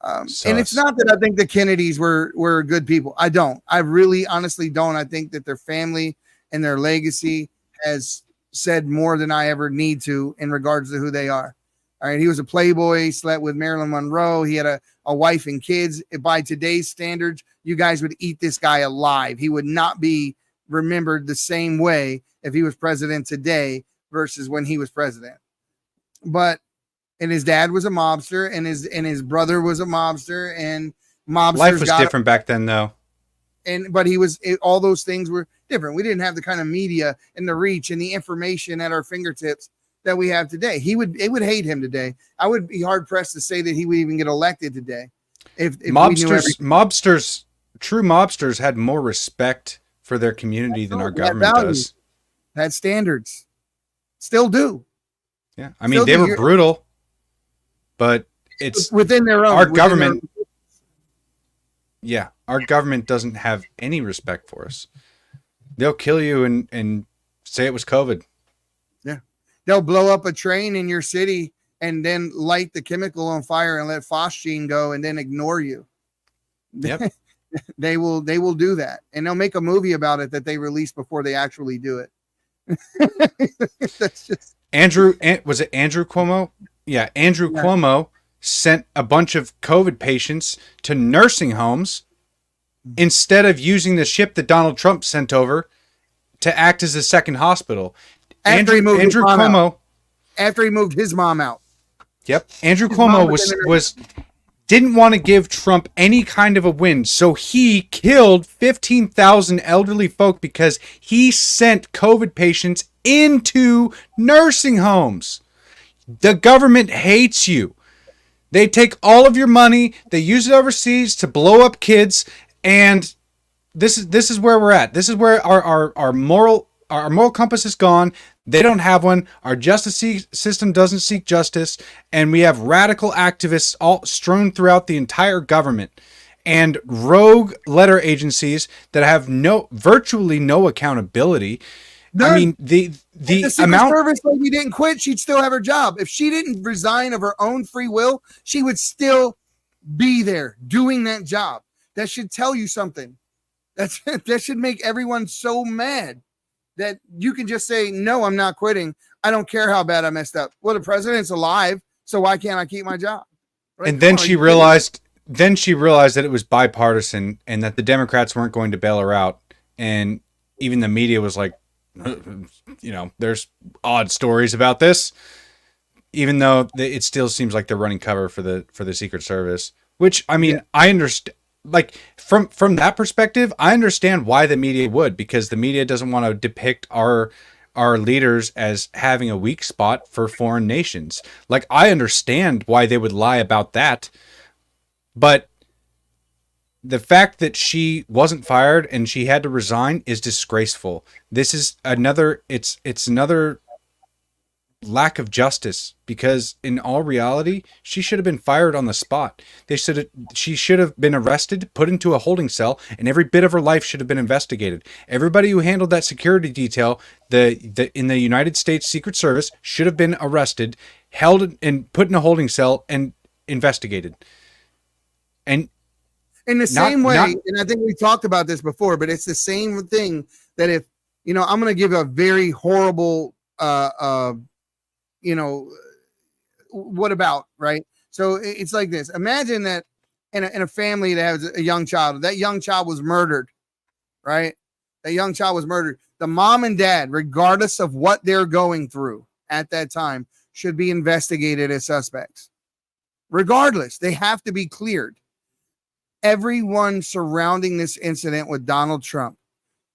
S4: And it's not that I think the Kennedys were good people. I don't. I really honestly don't. I think that their family and their legacy has said more than I ever need to in regards to who they are. All right. He was a playboy, slept with Marilyn Monroe. He had a wife and kids. By today's standards, you guys would eat this guy alive. He would not be remembered the same way if he was president today versus when he was president. And his dad was a mobster, and his brother was a mobster, and mobsters.
S5: Life was different back then, though.
S4: But all those things were different. We didn't have the kind of media and the reach and the information at our fingertips that we have today. It would hate him today. I would be hard pressed to say that he would even get elected today. If true mobsters had more respect for their community than our government does. Had standards. Still do.
S5: Yeah. I mean, they were brutal, but it's
S4: within their own.
S5: Our government. Yeah. Our government doesn't have any respect for us. They'll kill you and say it was COVID.
S4: Yeah. They'll blow up a train in your city and then light the chemical on fire and let phosgene go and then ignore you.
S5: Yep.
S4: They will do that. And they'll make a movie about it that they release before they actually do it.
S5: That's just was it Andrew Cuomo? Yeah, Andrew Cuomo sent a bunch of COVID patients to nursing homes instead of using the ship that Donald Trump sent over to act as a second hospital. Andrew Cuomo,
S4: after he moved his mom out.
S5: Yep, Andrew Cuomo was didn't want to give Trump any kind of a win, so he killed 15,000 elderly folk because he sent COVID patients into nursing homes. The government hates you. They take all of your money, they use it overseas to blow up kids, and this is where we're at. This is where our moral compass is gone. They don't have one. Our justice system doesn't seek justice, and we have radical activists all strewn throughout the entire government, and rogue letter agencies that have virtually no accountability. None. I mean, the amount
S4: service lady didn't quit, she'd still have her job. If she didn't resign of her own free will, she would still be there doing that job. That should tell you something. That should make everyone so mad that you can just say, no, I'm not quitting. I don't care how bad I messed up. Well, the president's alive, so why can't I keep my job?
S5: Right? And then she realized that it was bipartisan and that the Democrats weren't going to bail her out. And even the media was like, there's odd stories about this, even though it still seems like they're running cover for the Secret Service, which, I mean, I understand. Like from that perspective, I understand why the media would, because the media doesn't want to depict our leaders as having a weak spot for foreign nations. Like, I understand why they would lie about that, but the fact that she wasn't fired and she had to resign is disgraceful. This is another. It's another lack of justice, because in all reality, she should have been fired on the spot. She should have been arrested, put into a holding cell, and every bit of her life should have been investigated. Everybody who handled that security detail, in the United States Secret Service, should have been arrested, held and put in a holding cell and investigated. And
S4: in the same way, and I think we talked about this before, but it's the same thing that if, you know, I'm going to give a very horrible, you know, what about, right? So it's like this. Imagine that in a family that has a young child, that young child was murdered, right? That young child was murdered. The mom and dad, regardless of what they're going through at that time, should be investigated as suspects. Regardless, they have to be cleared. Everyone surrounding this incident with Donald Trump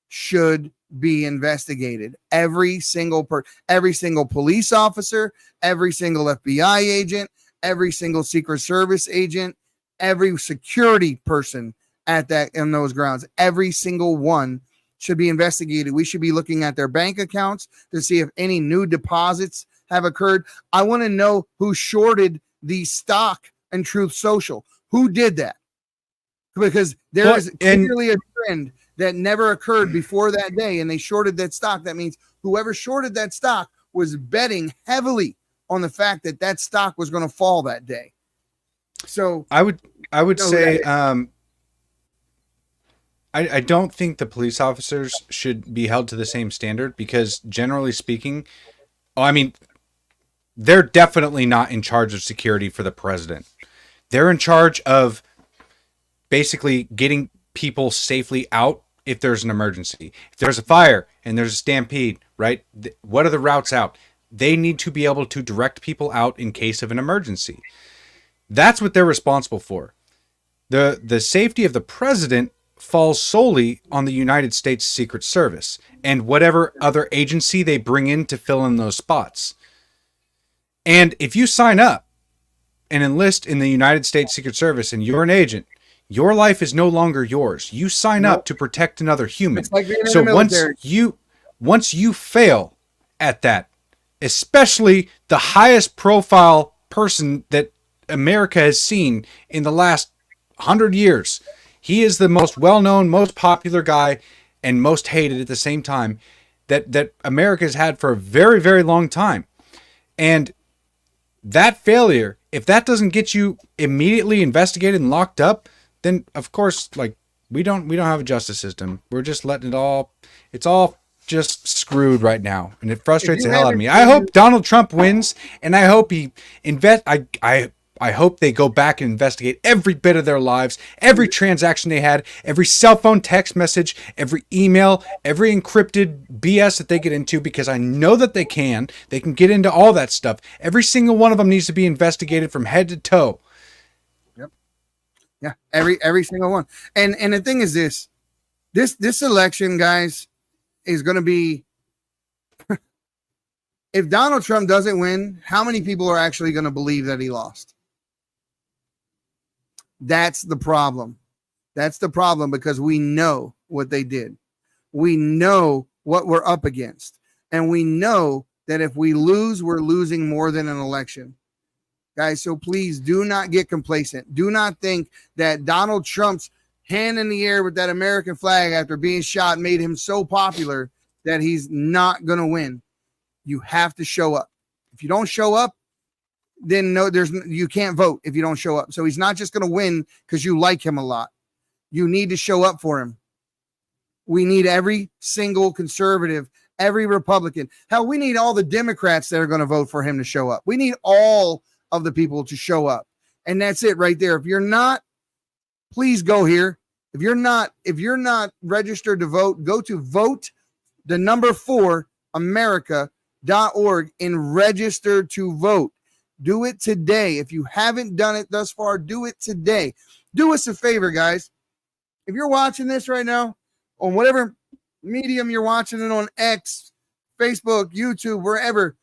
S4: should be investigated. Every single police officer, every single FBI agent, every single Secret Service agent, every security person in those grounds, every single one should be investigated. We should be looking at their bank accounts to see if any new deposits have occurred. I want to know who shorted the stock and Truth Social. Who did that? Because there is clearly a trend that never occurred before that day, and they shorted that stock. That means whoever shorted that stock was betting heavily on the fact that that stock was going to fall that day. So
S5: I would say I don't think the police officers should be held to the same standard, because generally speaking, I mean, they're definitely not in charge of security for the president. They're in charge of basically getting people safely out if there's an emergency. If there's a fire and there's a stampede, right? What are the routes out? They need to be able to direct people out in case of an emergency. That's what they're responsible for. The safety of the president falls solely on the United States Secret Service and whatever other agency they bring in to fill in those spots. And if you sign up and enlist in the United States Secret Service and you're an agent, your life is no longer yours. You sign up to protect another human.
S4: Like
S5: so once you fail at that, especially the highest profile person that America has seen in the last 100 years, he is the most well-known, most popular guy, and most hated at the same time that America has had for a very, very long time. And that failure, if that doesn't get you immediately investigated and locked up, then of course, like, we don't have a justice system. We're just letting it's all just screwed right now, and it frustrates the hell out of me. I hope Donald Trump wins, and I hope I hope they go back and investigate every bit of their lives, every transaction they had, every cell phone text message, every email, every encrypted BS that they get into, because I know that they can get into all that stuff. Every single one of them needs to be investigated from head to toe.
S4: Yep. Yeah. Every single one. And the thing is this election, guys, is going to be, if Donald Trump doesn't win, how many people are actually going to believe that he lost? That's the problem. That's the problem, because we know what they did. We know what we're up against. And we know that if we lose, we're losing more than an election. Guys, so please do not get complacent. Do not think that Donald Trump's hand in the air with that American flag after being shot made him so popular that he's not going to win. You have to show up. If you don't show up, then you can't vote if you don't show up. So he's not just going to win because you like him a lot. You need to show up for him. We need every single conservative, every Republican. Hell, we need all the Democrats that are going to vote for him to show up. We need all of the people to show up. And that's it right there. If you're not, please go here. If you're not registered to vote, go to vote4america.org and register to vote. Do it today. If you haven't done it thus far, do it today. Do us a favor, guys. If you're watching this right now on whatever medium you're watching it on, X, Facebook, YouTube, wherever,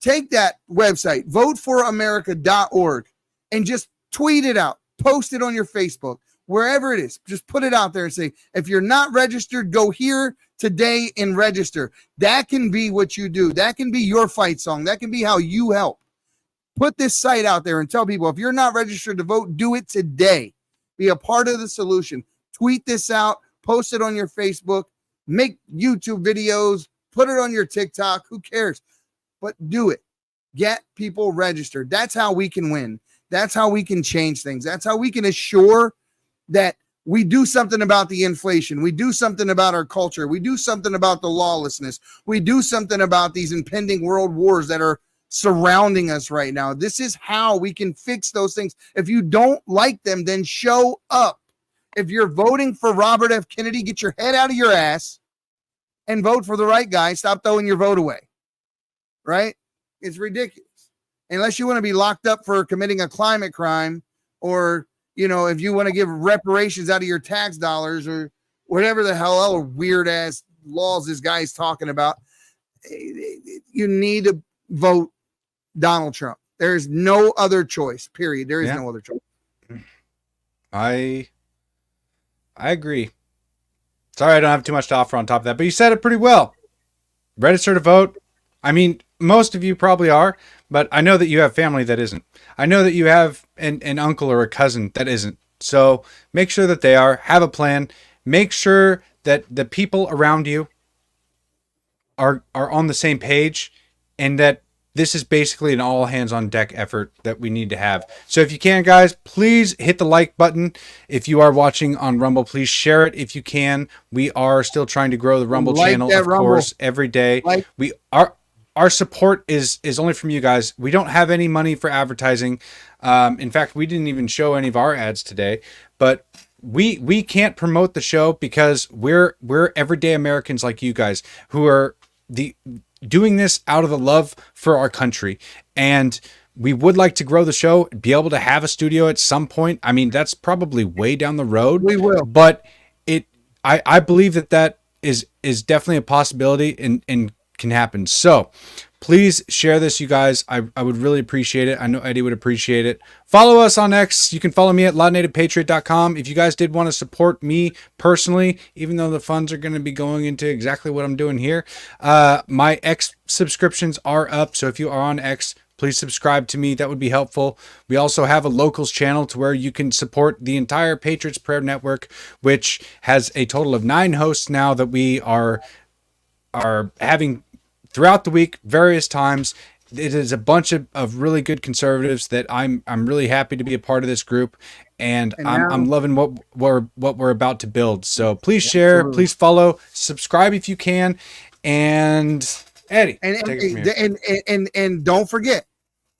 S4: take that website, voteforamerica.org, and just tweet it out. Post it on your Facebook. wherever it is, just put it out there and say, if you're not registered, go here today and register. That can be what you do. That can be your fight song. That can be how you help. Put this site out there and tell people, if you're not registered to vote, do it today. Be a part of the solution. Tweet this out, post it on your Facebook, make YouTube videos, put it on your TikTok. Who cares? But do it. Get people registered. That's how we can win. That's how we can change things. That's how we can assure that we do something about the inflation. We do something about our culture. We do something about the lawlessness. We do something about these impending world wars that are surrounding us right now. This is how we can fix those things. If you don't like them, then show up. If you're voting for Robert F. Kennedy, get your head out of your ass and vote for the right guy. Stop throwing your vote away. Right? It's ridiculous. Unless you want to be locked up for committing a climate crime, or, you know, if you want to give reparations out of your tax dollars, or whatever the hell other weird ass laws this guy's talking about, you need to vote Donald Trump. There is no other choice, period. There is no other choice.
S5: I agree. Sorry, I don't have too much to offer on top of that, but you said it pretty well. Register to vote. I mean, most of you probably are, but I know that you have family that isn't. I know that you have an uncle or a cousin that isn't. So make sure that they are. Have a plan. Make sure that the people around you are on the same page, and that this is basically an all hands on deck effort that we need to have. So if you can, guys, please hit the like button. If you are watching on Rumble, please share it if you can. We are still trying to grow the Rumble channel, of course, every day. Our support is only from you guys. We don't have any money for advertising. In fact, we didn't even show any of our ads today, but we can't promote the show because we're everyday Americans like you guys who are doing this out of the love for our country. And we would like to grow the show, be able to have a studio at some point. I mean, that's probably way down the road.
S4: We will.
S5: But I believe that is definitely a possibility and can happen. So please share this, you guys. I would really appreciate it. I know Eddie would appreciate it. Follow us on X. You can follow me at loudnativepatriot.com. If you guys did want to support me personally, even though the funds are going to be going into exactly what I'm doing here, my X subscriptions are up. So if you are on X, please subscribe to me. That would be helpful. We also have a locals channel to where you can support the entire Patriots Prayer Network, which has a total of 9 hosts now that we are having throughout the week, various times. It is a bunch of really good conservatives that I'm really happy to be a part of this group, and I'm loving what we're about to build. So please share,
S4: absolutely.
S5: Please follow, subscribe if you can, and Eddie, take it from here.
S4: And don't forget,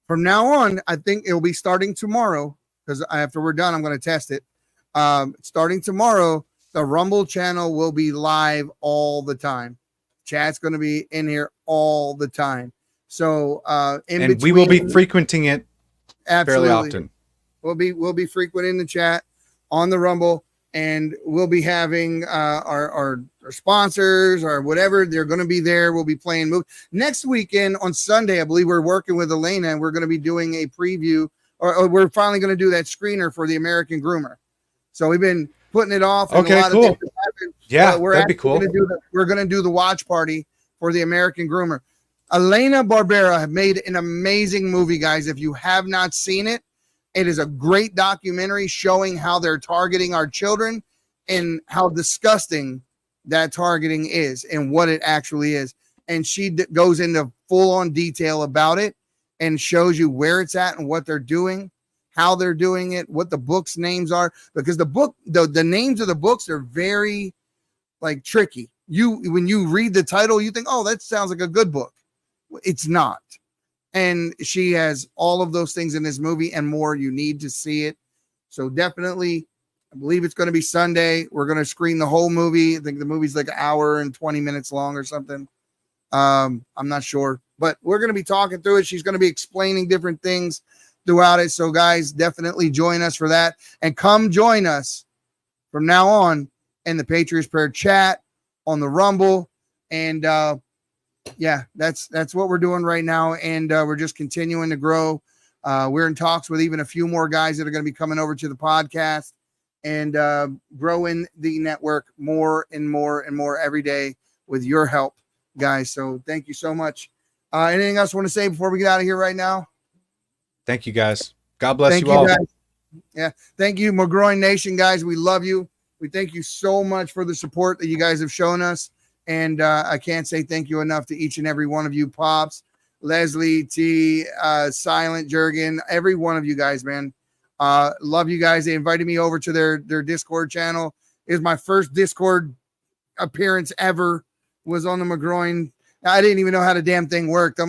S4: from now on, I think it'll be starting tomorrow, because after we're done, I'm going to test it. Starting tomorrow, the Rumble channel will be live all the time. Chat's going to be in here all the time. So
S5: we will be frequenting it fairly often.
S4: We'll be frequenting the chat on the Rumble, and we'll be having our sponsors or whatever. They're going to be there. We'll be playing movies. Next weekend on Sunday, I believe we're working with Elena, and we're going to be doing a preview, or we're finally going to do that screener for The American Groomer. So we've been putting it off. And
S5: okay,
S4: a lot
S5: cool.
S4: Of things have happened.
S5: Yeah,
S4: that'd
S5: be cool.
S4: We're going to do the watch party for The American Groomer. Elena Barbera have made an amazing movie, guys. If you have not seen it, it is a great documentary showing how they're targeting our children and how disgusting that targeting is and what it actually is. And she goes into full-on detail about it and shows you where it's at and what they're doing, how they're doing it, what the books' names are, because the names of the books are very tricky. When you read the title, you think, oh, that sounds like a good book. It's not. And she has all of those things in this movie and more. You need to see it. So definitely, I believe it's going to be Sunday. We're going to screen the whole movie. I think the movie's like an hour and 20 minutes long or something. I'm not sure, but we're going to be talking through it. She's going to be explaining different things throughout it. So guys, definitely join us for that, and come join us from now on in the Patriots Prayer chat on the Rumble. And that's what we're doing right now. And we're just continuing to grow. We're in talks with even a few more guys that are going to be coming over to the podcast. and growing the network more and more and more every day with your help, guys. So thank you so much. Anything else you want to say before we get out of here right now?
S5: Thank you, guys. God bless
S4: Thank
S5: you all.
S4: guys. Yeah. Thank you, McGroin Nation, guys. We love you. We thank you so much for the support that you guys have shown us. And I can't say thank you enough to each and every one of you, Pops, Leslie, T, Silent, Jurgen, every one of you guys, man. Love you guys. They invited me over to their Discord channel. It was my first Discord appearance ever, was on the McGroin. I didn't even know how the damn thing worked.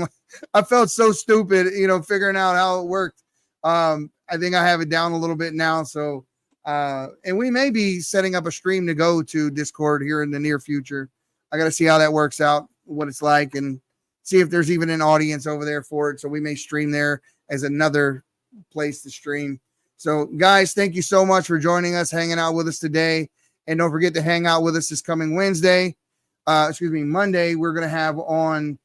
S4: I felt so stupid, figuring out how it worked. I think I have it down a little bit now. So, and we may be setting up a stream to go to Discord here in the near future. I got to see how that works out, what it's like, and see if there's even an audience over there for it. So we may stream there as another place to stream. So guys, thank you so much for joining us, hanging out with us today. And don't forget to hang out with us this coming Monday. We're going to have on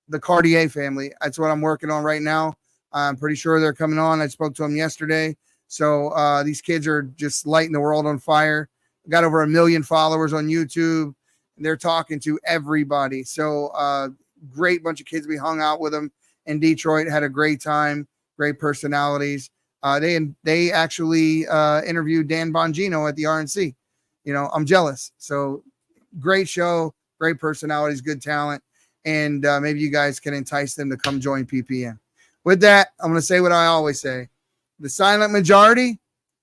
S4: the Cartier family. That's what I'm working on right now. I'm pretty sure they're coming on. I spoke to them yesterday. So these kids are just lighting the world on fire. Got over 1 million followers on YouTube. They're talking to everybody. So great bunch of kids. We hung out with them in Detroit, had a great time, great personalities. They actually interviewed Dan Bongino at the RNC. I'm jealous. So great show, great personalities, good talent. And maybe you guys can entice them to come join PPN. With that, I'm going to say what I always say. The silent majority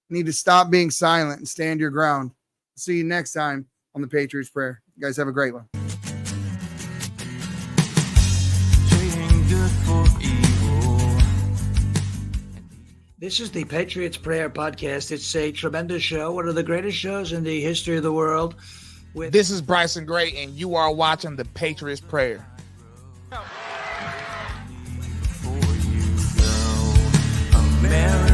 S4: need to stop being silent and stand your ground. See you next time on the Patriots Prayer. You guys have a great one.
S3: Trading good for evil.
S1: This is the Patriots Prayer Podcast. It's a tremendous show, one of the greatest shows in the history of the world.
S2: This is Bryson Gray, and you are watching the Patriots Prayer.
S3: Before you go, America.